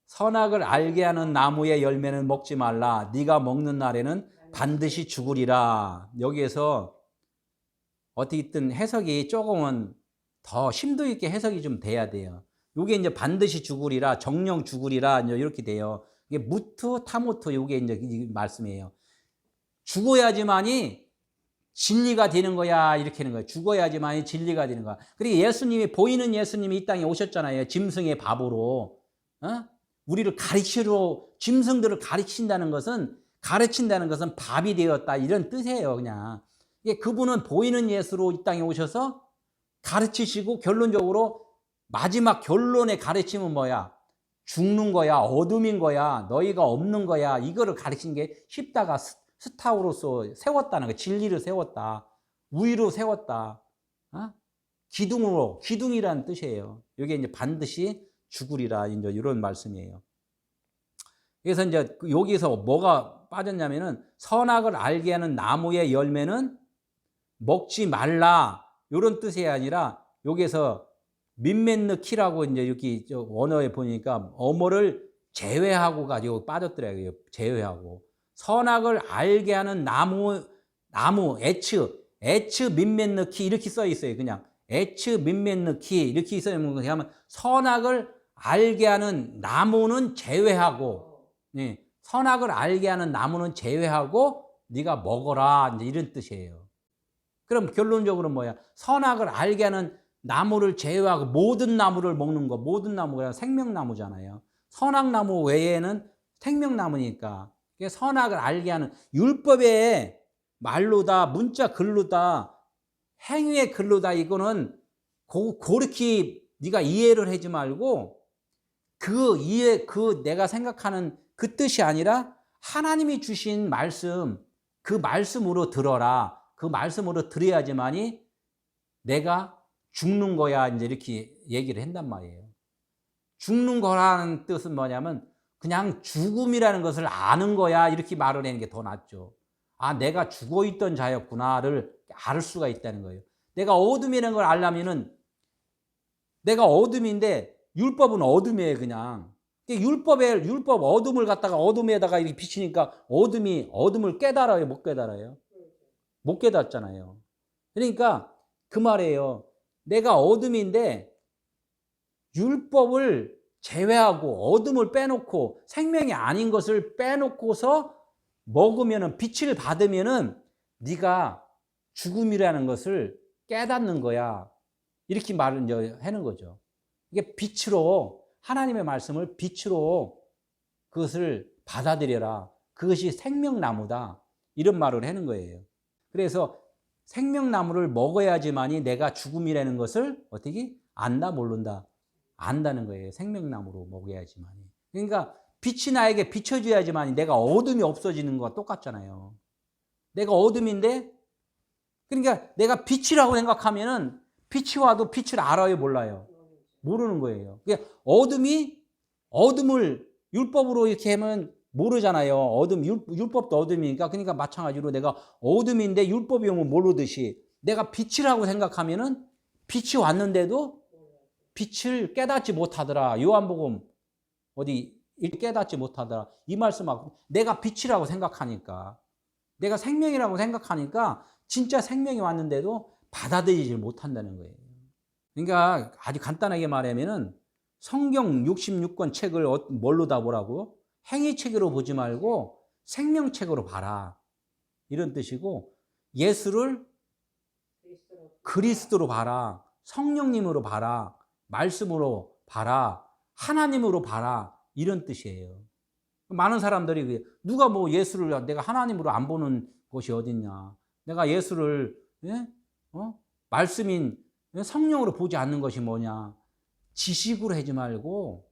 선악을 알게 하는 나무의 열매는 먹지 말라. 네가 먹는 날에는 반드시 죽으리라. 여기에서 어떻게든 해석이 조금은 더 심도 있게 해석이 좀 돼야 돼요. 이게 이제 반드시 죽으리라, 정령 죽으리라 이렇게 돼요. 이게 무트 타무트 이게 이제 이 말씀이에요. 죽어야지만이 진리가 되는 거야 이렇게 하는 거예요. 죽어야지만이 진리가 되는 거야. 그리고 예수님이 보이는 예수님이 이 땅에 오셨잖아요. 짐승의 밥으로. 우리를 가르치러 짐승들을 가르친다는 것은 밥이 되었다 이런 뜻이에요. 그냥. 그분은 보이는 예수로 이 땅에 오셔서 가르치시고 결론적으로 마지막 결론의 가르침은 뭐야? 죽는 거야, 어둠인 거야, 너희가 없는 거야. 이거를 가르친 게 십자가 스타로서 세웠다는 거. 진리를 세웠다. 우위로 세웠다. 기둥이라는 뜻이에요. 이게 이제 반드시 죽으리라 이제 이런 말씀이에요. 그래서 이제 여기서 뭐가 빠졌냐면은 선악을 알게 하는 나무의 열매는 먹지 말라. 이런 뜻이 아니라 여기서 민맨느키라고 이제 이렇게 원어에 보니까 어머를 제외하고 가지고 빠졌더라고요. 제외하고. 선악을 알게 하는 나무 에츠 민맨느키 이렇게 써 있어요. 그냥 에츠 민맨느키 이렇게 써 있는 거 하면 선악을 알게 하는 나무는 제외하고 선악을 알게 하는 나무는 제외하고 네가 먹어라 이제 이런 뜻이에요. 그럼 결론적으로 뭐야? 선악을 알게 하는 나무를 제외하고 모든 나무를 먹는 거, 모든 나무가 생명나무잖아요. 선악나무 외에는 생명나무니까. 선악을 알게 하는 율법의 말로다, 문자 글로다, 행위의 글로다, 이거는 그렇게 네가 이해를 하지 말고 그 내가 생각하는 그 뜻이 아니라 하나님이 주신 말씀, 그 말씀으로 들어라. 그 말씀으로 들어야지만이 내가 죽는 거야, 이제 이렇게 얘기를 한단 말이에요. 죽는 거라는 뜻은 뭐냐면 그냥 죽음이라는 것을 아는 거야, 이렇게 말을 하는 게 더 낫죠. 아, 내가 죽어 있던 자였구나를 알 수가 있다는 거예요. 내가 어둠이라는 걸 알려면은 내가 어둠인데 율법은 어둠이에요, 그냥. 율법 어둠을 갖다가 어둠에다가 이렇게 비치니까 어둠을 깨달아요, 못 깨달아요? 못 깨닫잖아요. 그러니까 그 말이에요. 내가 어둠인데 율법을 제외하고 어둠을 빼놓고 생명이 아닌 것을 빼놓고서 먹으면은, 빛을 받으면은 네가 죽음이라는 것을 깨닫는 거야. 이렇게 말을 이제 하는 거죠. 이게 빛으로, 하나님의 말씀을 빛으로 그것을 받아들여라. 그것이 생명나무다. 이런 말을 하는 거예요. 그래서 생명나무를 먹어야지만이 내가 죽음이라는 것을 어떻게 안다, 모른다? 안다는 거예요. 생명나무로 먹어야지만이. 그러니까 빛이 나에게 비춰줘야지만이 내가 어둠이 없어지는 거와 똑같잖아요. 내가 어둠인데, 그러니까 내가 빛이라고 생각하면은 빛이 와도 빛을 알아요, 몰라요? 모르는 거예요. 그러니까 어둠을 율법으로 이렇게 하면 모르잖아요. 율법도 어둠이니까. 그러니까 마찬가지로 내가 어둠인데 율법이 오면 모르듯이 내가 빛이라고 생각하면은 빛이 왔는데도 빛을 깨닫지 못하더라. 요한복음 어디 깨닫지 못하더라. 이 말씀하고 내가 빛이라고 생각하니까, 내가 생명이라고 생각하니까 진짜 생명이 왔는데도 받아들이지 못한다는 거예요. 그러니까 아주 간단하게 말하면은 성경 66권 책을 뭘로 다 보라고? 행위책으로 보지 말고 생명책으로 봐라. 이런 뜻이고, 예수를 그리스도로 봐라. 성령님으로 봐라. 말씀으로 봐라. 하나님으로 봐라. 이런 뜻이에요. 많은 사람들이 누가 뭐 예수를 내가 하나님으로 안 보는 것이 어딨냐. 내가 예수를 말씀인 성령으로 보지 않는 것이 뭐냐. 지식으로 하지 말고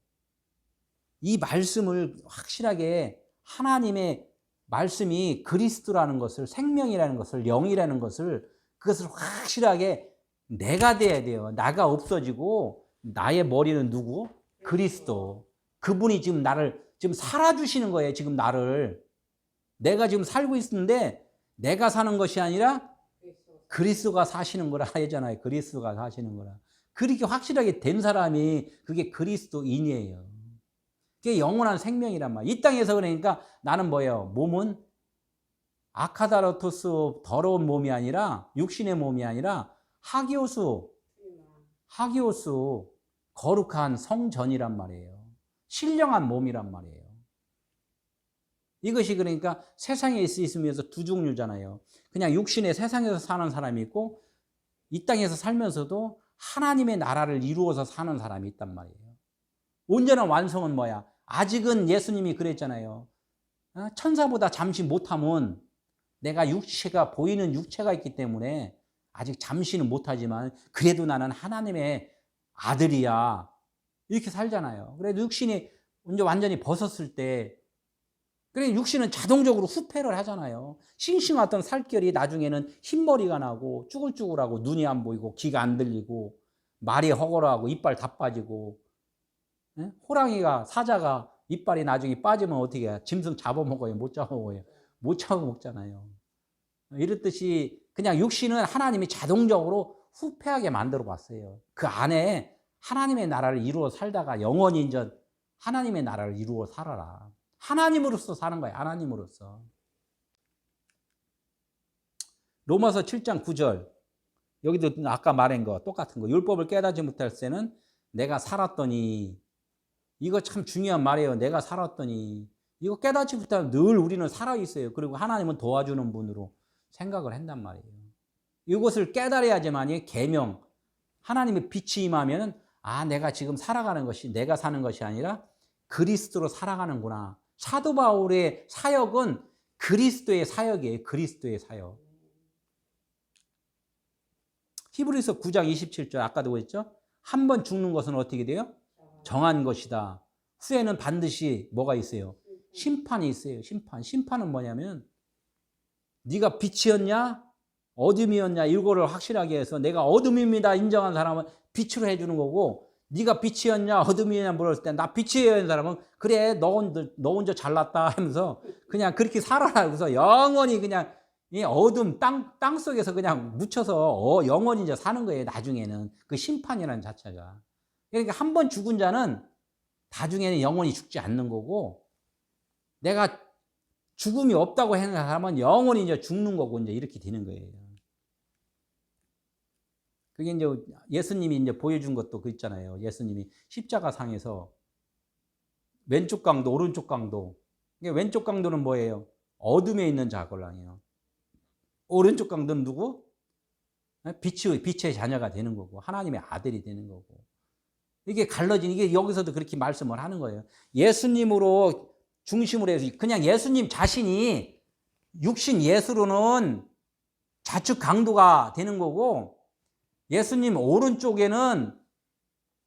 이 말씀을 확실하게, 하나님의 말씀이 그리스도라는 것을, 생명이라는 것을, 영이라는 것을, 그것을 확실하게 내가 돼야 돼요. 나가 없어지고 나의 머리는 누구? 그리스도. 그분이 지금 나를 지금 살아주시는 거예요. 지금 나를. 내가 지금 살고 있는데 내가 사는 것이 아니라 그리스도가 사시는 거라 하잖아요. 그리스도가 사시는 거라. 그렇게 확실하게 된 사람이 그게 그리스도인이에요. 그게 영원한 생명이란 말이에요. 이 땅에서 그러니까 나는 뭐예요? 몸은 아카다로토스, 더러운 몸이 아니라, 육신의 몸이 아니라 하기오스, 거룩한 성전이란 말이에요. 신령한 몸이란 말이에요. 이것이 그러니까 세상에 있으면서 두 종류잖아요. 그냥 육신의 세상에서 사는 사람이 있고, 이 땅에서 살면서도 하나님의 나라를 이루어서 사는 사람이 있단 말이에요. 온전한 완성은 뭐야? 아직은 예수님이 그랬잖아요. 천사보다 잠시 못하면, 내가 육체가, 보이는 육체가 있기 때문에 아직 잠시는 못하지만 그래도 나는 하나님의 아들이야. 이렇게 살잖아요. 그래도 육신이 이제 완전히 벗었을 때, 그래 육신은 자동적으로 후퇴를 하잖아요. 싱싱했던 살결이 나중에는 흰머리가 나고 쭈글쭈글하고 눈이 안 보이고 귀가 안 들리고 말이 허걸하고 이빨 다 빠지고, 호랑이가, 사자가 이빨이 나중에 빠지면 어떻게 해요? 짐승 잡아먹어요? 못 잡아먹어요? 못 잡아먹잖아요. 이렇듯이 그냥 육신은 하나님이 자동적으로 후패하게 만들어 봤어요. 그 안에 하나님의 나라를 이루어 살다가 영원히 이제 하나님의 나라를 이루어 살아라. 하나님으로서 사는 거예요. 하나님으로서. 로마서 7장 9절. 여기도 아까 말한 거 똑같은 거. 율법을 깨닫지 못할 때는 내가 살았더니. 이거 참 중요한 말이에요. 내가 살았더니. 이거 깨닫지 못하면 늘 우리는 살아있어요. 그리고 하나님은 도와주는 분으로 생각을 한단 말이에요. 이것을 깨달아야지만이 계명, 하나님의 빛이 임하면은 아, 내가 지금 살아가는 것이 내가 사는 것이 아니라 그리스도로 살아가는구나. 사도 바울의 사역은 그리스도의 사역이에요. 그리스도의 사역. 히브리서 9장 27절 아까도 그랬죠? 한 번 죽는 것은 어떻게 돼요? 정한 것이다. 후에는 반드시 뭐가 있어요? 심판이 있어요. 심판. 심판은 뭐냐면 네가 빛이었냐? 어둠이었냐? 이거를 확실하게 해서 내가 어둠입니다 인정한 사람은 빛으로 해주는 거고, 네가 빛이었냐 어둠이었냐 물었을 때 나 빛이에요 하는 사람은 그래 너 혼자 잘났다 하면서 그냥 그렇게 살아라. 그래서 영원히 그냥 이 어둠 땅 속에서 그냥 묻혀서 영원히 이제 사는 거예요. 나중에는 그 심판이라는 자체가. 그러니까 한 번 죽은 자는 나중에는 영원히 죽지 않는 거고, 내가 죽음이 없다고 하는 사람은 영원히 이제 죽는 거고 이제 이렇게 되는 거예요. 그게 이제 예수님이 이제 보여준 것도 그 있잖아요. 예수님이 십자가 상에서 왼쪽 강도, 오른쪽 강도. 왼쪽 강도는 뭐예요? 어둠에 있는 자걸랑이에요. 오른쪽 강도는 누구? 빛의 자녀가 되는 거고, 하나님의 아들이 되는 거고. 이게 갈라진, 이게 여기서도 그렇게 말씀을 하는 거예요. 예수님으로 중심으로 해서 그냥 예수님 자신이 육신 예수로는 좌측 강도가 되는 거고, 예수님 오른쪽에는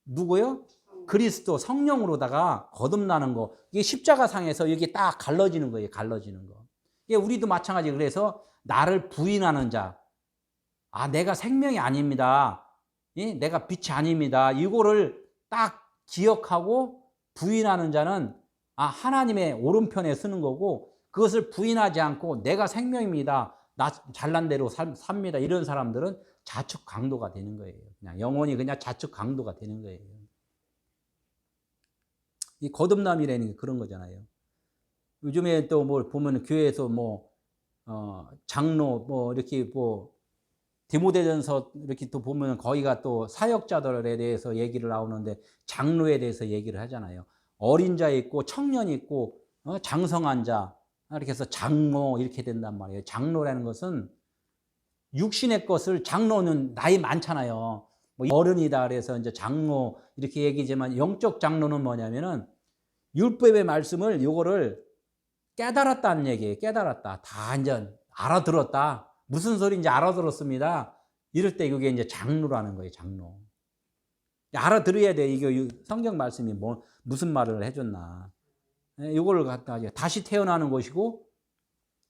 누구요? 그리스도 성령으로다가 거듭나는 거. 이게 십자가상에서 이게 딱 갈라지는 거예요. 갈라지는 거. 이게 우리도 마찬가지. 그래서 나를 부인하는 자, 아 내가 생명이 아닙니다, 내가 빛이 아닙니다, 이거를 딱 기억하고 부인하는 자는 아 하나님의 오른편에 서는 거고, 그것을 부인하지 않고 내가 생명입니다, 나 잘난 대로 삽니다, 이런 사람들은 좌측 강도가 되는 거예요. 그냥 영원히 그냥 좌측 강도가 되는 거예요. 이 거듭남이라는 게 그런 거잖아요. 요즘에 또 뭐 보면 교회에서 장로 이렇게 디모데전서 이렇게 또 보면 거기가 또 사역자들에 대해서 얘기를 나오는데 장로에 대해서 얘기를 하잖아요. 어린 자 있고 청년이 있고 장성한 자, 이렇게 해서 장로 이렇게 된단 말이에요. 장로라는 것은 육신의 것을, 장로는 나이 많잖아요. 어른이다 그래서 이제 장로 이렇게 얘기지만, 영적 장로는 뭐냐면은 율법의 말씀을 요거를 깨달았다는 얘기예요. 깨달았다. 다 이제 알아들었다. 무슨 소리인지 알아들었습니다. 이럴 때 이게 이제 장로라는 거예요. 장로. 알아들어야 돼. 이게 성경 말씀이 무슨 말을 해줬나. 이걸 갖다 다시 태어나는 것이고,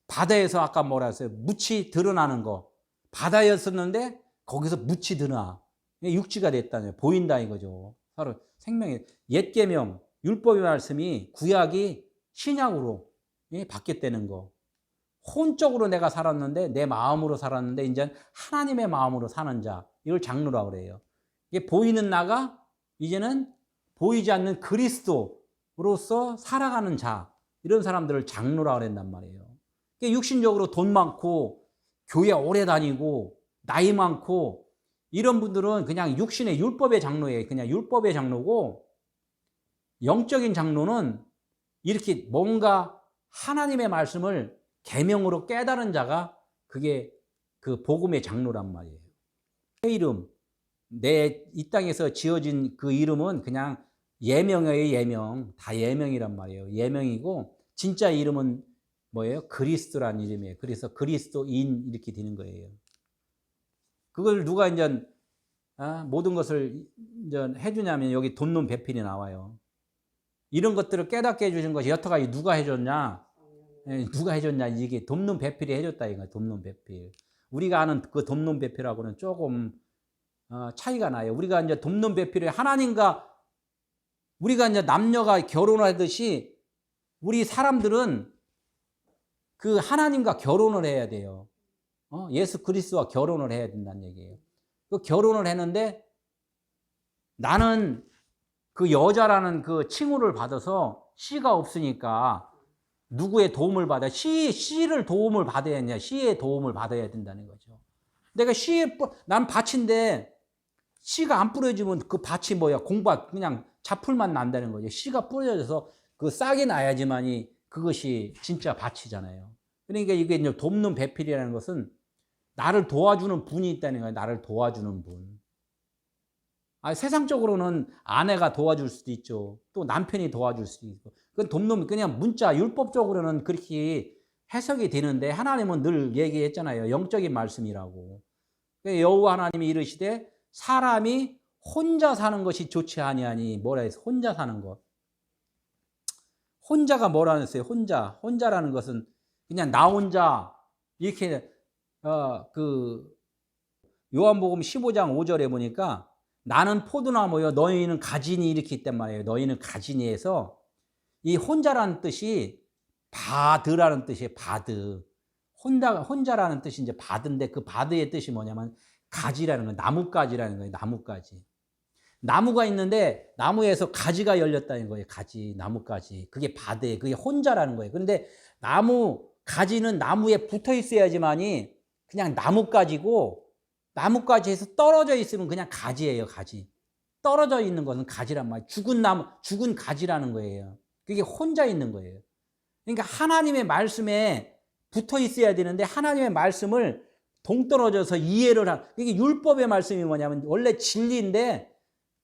바다에서 아까 뭐라 했어요? 묻이 드러나는 거. 바다였었는데 거기서 묻이 드러나. 육지가 됐다는, 보인다 이거죠. 바로 생명의 옛 계명, 율법의 말씀이 구약이 신약으로 바뀌었다는 거. 혼적으로 내가 살았는데, 내 마음으로 살았는데 이제 하나님의 마음으로 사는 자, 이걸 장로라고 그래요. 이게 보이는 나가 이제는 보이지 않는 그리스도로서 살아가는 자, 이런 사람들을 장로라고 그랬단 말이에요. 육신적으로 돈 많고 교회 오래 다니고 나이 많고 이런 분들은 그냥 육신의 율법의 장로예요. 그냥 율법의 장로고, 영적인 장로는 이렇게 뭔가 하나님의 말씀을 계명으로 깨달은 자가 그게 그 복음의 장로란 말이에요. 내 이름, 내 이 땅에서 지어진 그 이름은 그냥 예명이에요. 예명. 다 예명이란 말이에요. 예명이고 진짜 이름은 뭐예요? 그리스도란 이름이에요. 그래서 그리스도인 이렇게 되는 거예요. 그걸 누가 이제 모든 것을 이제 해주냐면 여기 돕는 배필이 나와요. 이런 것들을 깨닫게 해주신 것이 여태까지 누가 해줬냐? 누가 해줬냐? 이게 돕는 배필이 해줬다 이거. 돕는 배필. 우리가 아는 그 돕는 배필하고는 조금 차이가 나요. 우리가 이제 돕는 배필이 하나님과 우리가 이제 남녀가 결혼하듯이 우리 사람들은 그 하나님과 결혼을 해야 돼요. 예수 그리스도와 결혼을 해야 된다는 얘기예요. 그 결혼을 했는데 나는 그 여자라는 그 칭호를 받아서 씨가 없으니까 누구의 도움을 받아야, 씨를 도움을 받아야 하냐, 씨의 도움을 받아야 된다는 거죠. 내가 난 밭인데 씨가 안 뿌려지면 그 밭이 뭐야, 공밭 그냥 자풀만 난다는 거죠. 씨가 뿌려져서 그 싹이 나야지만이 그것이 진짜 밭이잖아요. 그러니까 이게 이제 돕는 배필이라는 것은 나를 도와주는 분이 있다는 거예요. 나를 도와주는 분. 세상적으로는 아내가 도와줄 수도 있죠. 또 남편이 도와줄 수도 있고. 그건 돕는 그냥 문자 율법적으로는 그렇게 해석이 되는데 하나님은 늘 얘기했잖아요. 영적인 말씀이라고. 여호와 하나님이 이르시되 사람이 혼자 사는 것이 좋지 아니하니 뭐라 해서 혼자 사는 것. 혼자가 뭐라 했어요? 혼자라는 것은 그냥 나 혼자 이렇게 요한복음 15장 5절에 보니까 나는 포도나무요 너희는 가지니 이렇게 있단 말이에요. 너희는 가지니에서 이 혼자라는 뜻이 바드라는 뜻이에요. 바드. 혼자라는 뜻이 이제 바드인데 그 바드의 뜻이 뭐냐면 가지라는 거예요. 나뭇가지라는 거예요. 나뭇가지. 나무가 있는데 나무에서 가지가 열렸다는 거예요. 가지, 나뭇가지. 그게 바드예요. 그게 혼자라는 거예요. 그런데 나무 가지는 나무에 붙어 있어야지만이 그냥 나뭇가지고 나뭇가지에서 떨어져 있으면 그냥 가지예요. 가지. 떨어져 있는 것은 가지란 말이에요. 죽은 나무, 죽은 가지라는 거예요. 그게 혼자 있는 거예요. 그러니까 하나님의 말씀에 붙어 있어야 되는데 하나님의 말씀을 동떨어져서 이해를 이게 율법의 말씀이 뭐냐면 원래 진리인데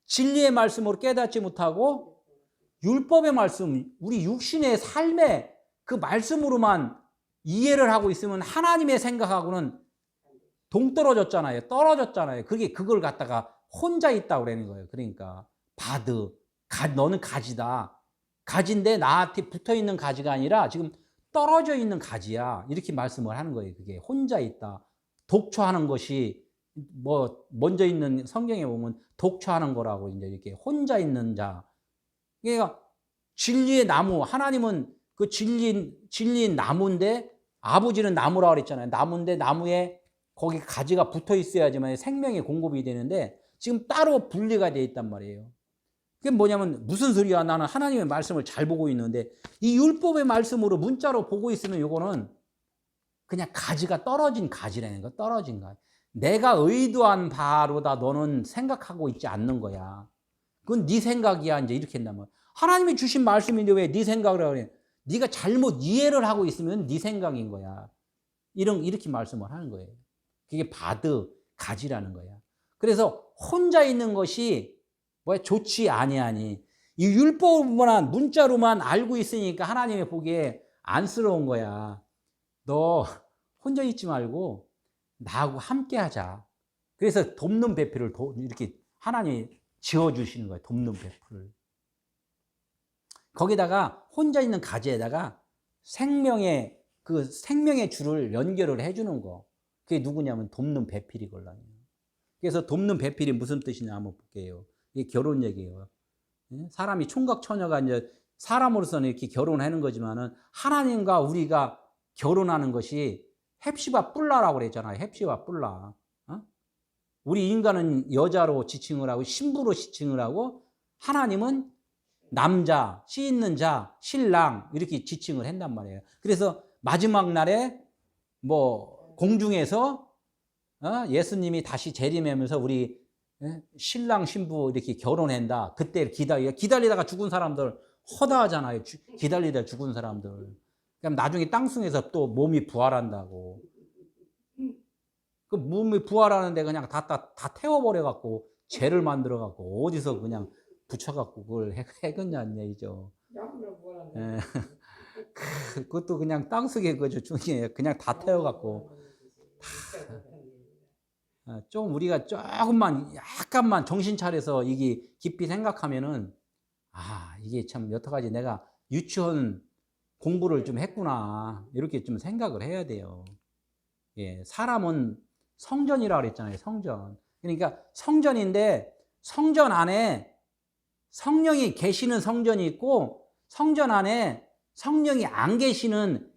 진리의 말씀으로 깨닫지 못하고 율법의 말씀, 우리 육신의 삶의 그 말씀으로만 이해를 하고 있으면 하나님의 생각하고는 동떨어졌잖아요. 떨어졌잖아요. 그걸 갖다가 혼자 있다고 그러는 거예요. 그러니까 바드, 너는 가지다. 가지인데 나한테 붙어있는 가지가 아니라 지금 떨어져 있는 가지야. 이렇게 말씀을 하는 거예요. 그게 혼자 있다. 독초하는 것이 먼저 있는 성경에 보면 독초하는 거라고 이제 이렇게 혼자 있는 자. 그러니까 진리의 나무, 하나님은 그 진리인 나무인데 아버지는 나무라고 그랬잖아요. 나무인데 나무에 거기 가지가 붙어 있어야지만 생명이 공급이 되는데 지금 따로 분리가 되어 있단 말이에요. 그게 뭐냐면 무슨 소리야? 나는 하나님의 말씀을 잘 보고 있는데 이 율법의 말씀으로 문자로 보고 있으면 이거는 그냥 가지가 떨어진 가지라는 거. 떨어진 가지. 내가 의도한 바로다 너는 생각하고 있지 않는 거야. 그건 네 생각이야. 이제 이렇게 한다면 하나님이 주신 말씀인데 왜 네 생각을 하고 그래? 네가 잘못 이해를 하고 있으면 네 생각인 거야. 이렇게 말씀을 하는 거예요. 그게 바드, 가지라는 거야. 그래서 혼자 있는 것이 좋지 아니하니 이 율법만 문자로만 알고 있으니까 하나님이 보기에 안쓰러운 거야. 너 혼자 있지 말고 나하고 함께 하자. 그래서 돕는 배필을 이렇게 하나님이 지어주시는 거예요. 돕는 배필을. 거기다가 혼자 있는 가지에다가 생명의 줄을 연결을 해주는 거. 그게 누구냐면 돕는 배필이걸라요. 그래서 돕는 배필이 무슨 뜻이냐 한번 볼게요. 이게 결혼 얘기예요. 사람이 총각 처녀가 이제 사람으로서는 이렇게 결혼하는 거지만은 하나님과 우리가 결혼하는 것이 헵시바 뿔라라고 그랬잖아요. 헵시바 뿔라. 우리 인간은 여자로 지칭을 하고 신부로 지칭을 하고 하나님은 남자, 씨 있는 자, 신랑 이렇게 지칭을 한단 말이에요. 그래서 마지막 날에 공중에서 예수님이 다시 재림하면서 우리 신랑 신부 이렇게 결혼한다. 그때 기다리다가 죽은 사람들 허다하잖아요. 기다리다 죽은 사람들. 그럼 나중에 땅속에서 또 몸이 부활한다고. 그 몸이 부활하는데 그냥 다 태워버려갖고 죄를 만들어갖고 어디서 그냥 붙여갖고 그걸 해겠냐는 얘기죠. 예. 그것도 그냥 땅속에 중에 그냥 다 태워갖고. 좀 우리가 약간만 정신 차려서 이게 깊이 생각하면은 이게 참 여태까지 내가 유치원 공부를 좀 했구나 이렇게 좀 생각을 해야 돼요. 예, 사람은 성전이라고 그랬잖아요. 성전. 그러니까 성전인데 성전 안에 성령이 계시는 성전이 있고 성전 안에 성령이 안 계시는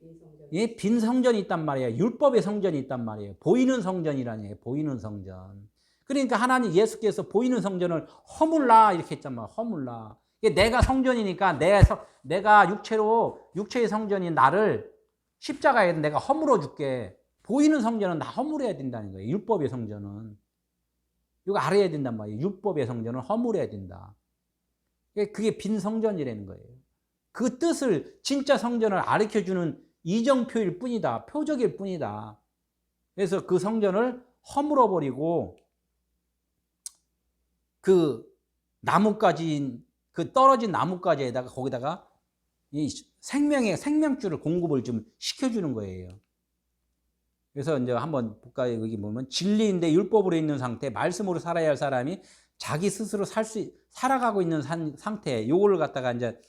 빈 성전이 있단 말이에요. 율법의 성전이 있단 말이에요. 보이는 성전이라니. 보이는 성전. 그러니까 하나님 예수께서 보이는 성전을 허물라 이렇게 했잖아. 허물라. 내가 성전이니까 내가 육체의 성전인 나를 십자가에 내가 허물어 줄게. 보이는 성전은 나 허물어야 된다는 거예요. 율법의 성전은. 이거 알아야 된단 말이에요. 율법의 성전은 허물어야 된다. 그게 빈 성전이라는 거예요. 그 뜻을 진짜 성전을 가르쳐주는 이정표일 뿐이다. 표적일 뿐이다. 그래서 그 성전을 허물어 버리고 그 나뭇가지, 그 떨어진 나뭇가지에다가 거기다가 이 생명줄을 공급을 좀 시켜주는 거예요. 그래서 이제 한번 볼까요? 여기 보면 진리인데 율법으로 있는 상태, 말씀으로 살아야 할 사람이 자기 스스로 살아가고 있는 상태, 요거를 갖다가 이제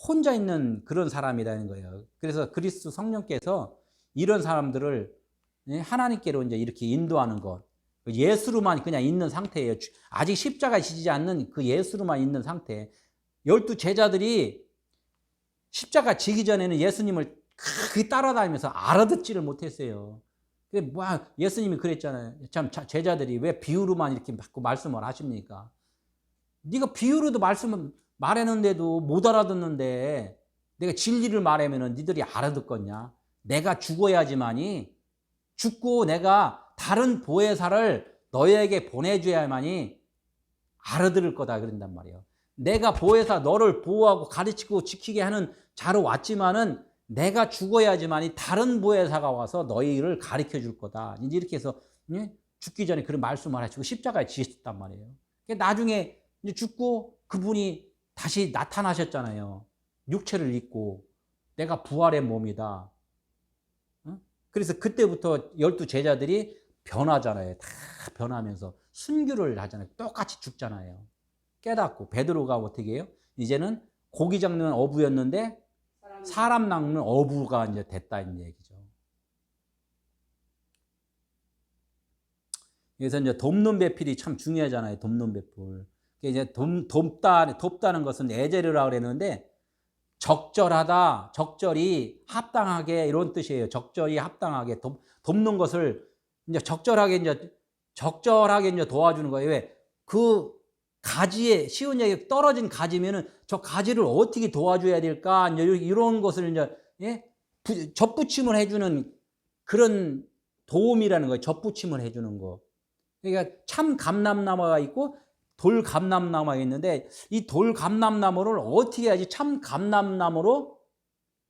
혼자 있는 그런 사람이라는 거예요. 그래서 그리스도 성령께서 이런 사람들을 하나님께로 이제 이렇게 인도하는 것, 예수로만 그냥 있는 상태예요. 아직 십자가 지지 않는 그 예수로만 있는 상태. 12 제자들이 십자가 지기 전에는 예수님을 크게 따라다니면서 알아듣지를 못했어요. 예수님이 그랬잖아요. 참 제자들이 왜 비유로만 이렇게 자꾸 말씀을 하십니까? 네가 비유로도 말씀을 말했는데도 못 알아듣는데 내가 진리를 말하면은 니들이 알아듣겠냐? 내가 죽어야지만이, 죽고 내가 다른 보혜사를 너희에게 보내줘야만이 알아들을 거다 그런단 말이에요. 내가 보혜사 너를 보호하고 가르치고 지키게 하는 자로 왔지만은 내가 죽어야지만이 다른 보혜사가 와서 너희를 가르쳐 줄 거다. 이제 이렇게 해서 죽기 전에 그런 말씀을 하시고 십자가에 지셨단 말이에요. 나중에 이제 죽고 그분이 다시 나타나셨잖아요. 육체를 입고 내가 부활의 몸이다. 그래서 그때부터 12 제자들이 변하잖아요. 다 변하면서 순교를 하잖아요. 똑같이 죽잖아요. 깨닫고 베드로가 어떻게 해요? 이제는 고기 잡는 어부였는데 사람 낚는 어부가 이제 됐다는 얘기죠. 그래서 이제 돕는 배필이 참 중요하잖아요. 돕는 배필. 이제 돕다는 것은 에제르라고 그랬는데 적절하다, 적절히 합당하게 이런 뜻이에요. 적절히 합당하게 돕는 것을 이제 적절하게 이제 도와주는 거예요. 왜? 그 가지에 쉬운 얘기 떨어진 가지면은 저 가지를 어떻게 도와줘야 될까? 이런 것을 이제 접붙임을 해주는 그런 도움이라는 거예요. 접붙임을 해주는 거. 그러니까 참 감람나무가 있고 돌 감람나무가 있는데 이 돌 감람나무를 어떻게 해야지 참 감람나무로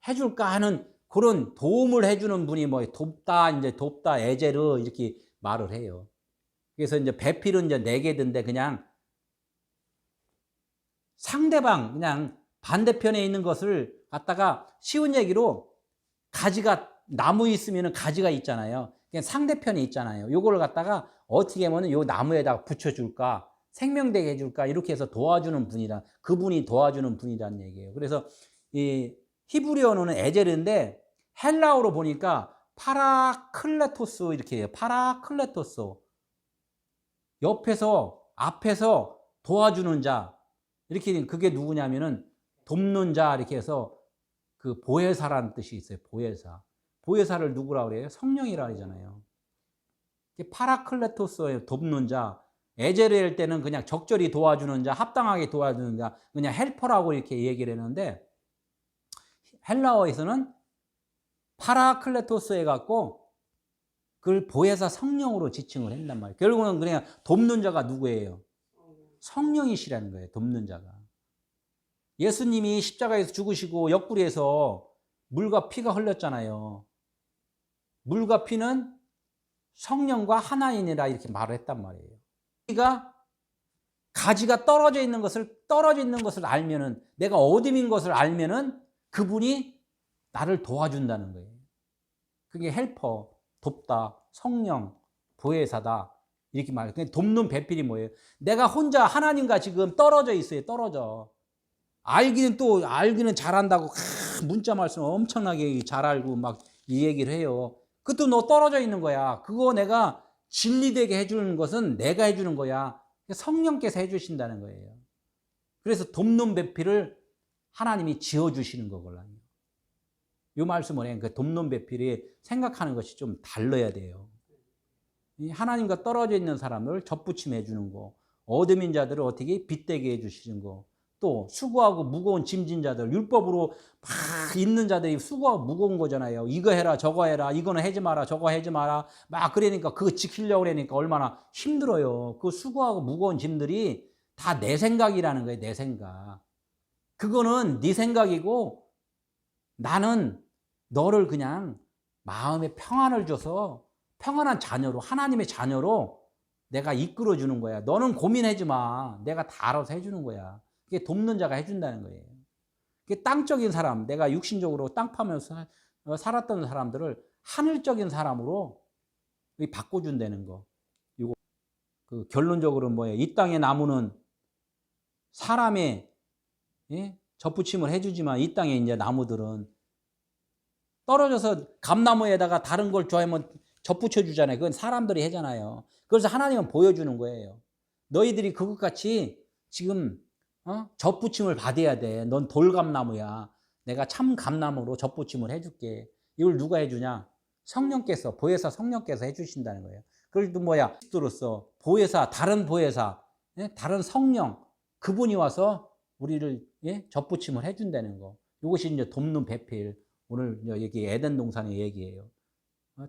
해줄까 하는 그런 도움을 해주는 분이 뭐 돕다 에제르 이렇게 말을 해요. 그래서 이제 배필은 이제 4개던데 그냥 상대방 그냥 반대편에 있는 것을 갖다가 쉬운 얘기로 가지가 나무 있으면 가지가 있잖아요. 그냥 상대편에 있잖아요. 요거를 갖다가 어떻게 하면 요 나무에다가 붙여줄까? 생명되게 해줄까? 이렇게 해서 도와주는 분이다. 그분이 도와주는 분이라는 얘기예요. 그래서 이 히브리어는 에제르인데 헬라어로 보니까 파라클레토스 이렇게 해요. 파라클레토스. 옆에서 앞에서 도와주는 자. 이렇게 그게 누구냐면은 돕는 자 이렇게 해서 그 보혜사라는 뜻이 있어요. 보혜사. 보혜사를 누구라고 그래요? 성령이라 하잖아요. 파라클레토스의 돕는 자. 에제르일 때는 그냥 적절히 도와주는 자, 합당하게 도와주는 자, 그냥 헬퍼라고 이렇게 얘기를 했는데 헬라어에서는 파라클레토스 해갖고 그걸 보혜사 성령으로 지칭을 한단 말이에요. 결국은 그냥 돕는 자가 누구예요? 성령이시라는 거예요. 돕는 자가. 예수님이 십자가에서 죽으시고 옆구리에서 물과 피가 흘렸잖아요. 물과 피는 성령과 하나이니라 이렇게 말을 했단 말이에요. 우리가 가지가 떨어져 있는 것을 알면은 내가 어둠인 것을 알면은 그분이 나를 도와준다는 거예요. 그게 헬퍼, 돕다, 성령, 보혜사다 이렇게 말해요. 돕는 배필이 뭐예요? 내가 혼자 하나님과 지금 떨어져 있어요. 떨어져. 알기는 잘한다고 문자 말씀 엄청나게 잘 알고 막 이 얘기를 해요. 그것도 너 떨어져 있는 거야. 그거 내가 진리되게 해주는 것은 내가 해주는 거야. 성령께서 해주신다는 거예요. 그래서 돕는 배필을 하나님이 지어주시는 거거든요. 이 말씀을 해. 그 돕는 배필이 생각하는 것이 좀 달라야 돼요. 하나님과 떨어져 있는 사람을 접붙임해 주는 거, 어둠인 자들을 어떻게 빛되게 해주시는 거, 또 수고하고 무거운 짐진 자들, 율법으로 막 있는 자들이 수고하고 무거운 거잖아요. 이거 해라 저거 해라, 이거는 하지 마라 저거 하지 마라 막 그러니까 그거 지키려고 그러니까 얼마나 힘들어요. 그 수고하고 무거운 짐들이 다 내 생각이라는 거예요. 내 생각. 그거는 네 생각이고 나는 너를 그냥 마음에 평안을 줘서 평안한 자녀로, 하나님의 자녀로 내가 이끌어 주는 거야. 너는 고민하지 마. 내가 다 알아서 해 주는 거야. 그게 돕는 자가 해 준다는 거예요. 그게 땅적인 사람, 내가 육신적으로 땅 파면서 살았던 사람들을 하늘적인 사람으로 바꿔 준다는 거. 요거 그 결론적으로는 뭐예요? 이 땅의 나무는 사람의, 예? 접붙임을 해 주지만 이 땅에 이제 나무들은 떨어져서 감나무에다가 다른 걸 좋아하면 접붙여 주잖아요. 그건 사람들이 하잖아요. 그래서 하나님은 보여주는 거예요. 너희들이 그것같이 지금 접붙임을 받아야 돼. 넌 돌감나무야. 내가 참 감나무로 접붙임을 해줄게. 이걸 누가 해주냐? 성령께서, 보혜사 성령께서 해주신다는 거예요. 그래도 뭐야? 그리스도로서 보혜사, 다른 보혜사, 다른 성령, 그분이 와서 우리를 접붙임을 해준다는 거. 이것이 이제 돕는 배필. 오늘 여기 에덴 동산의 얘기예요.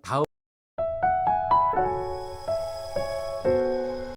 다음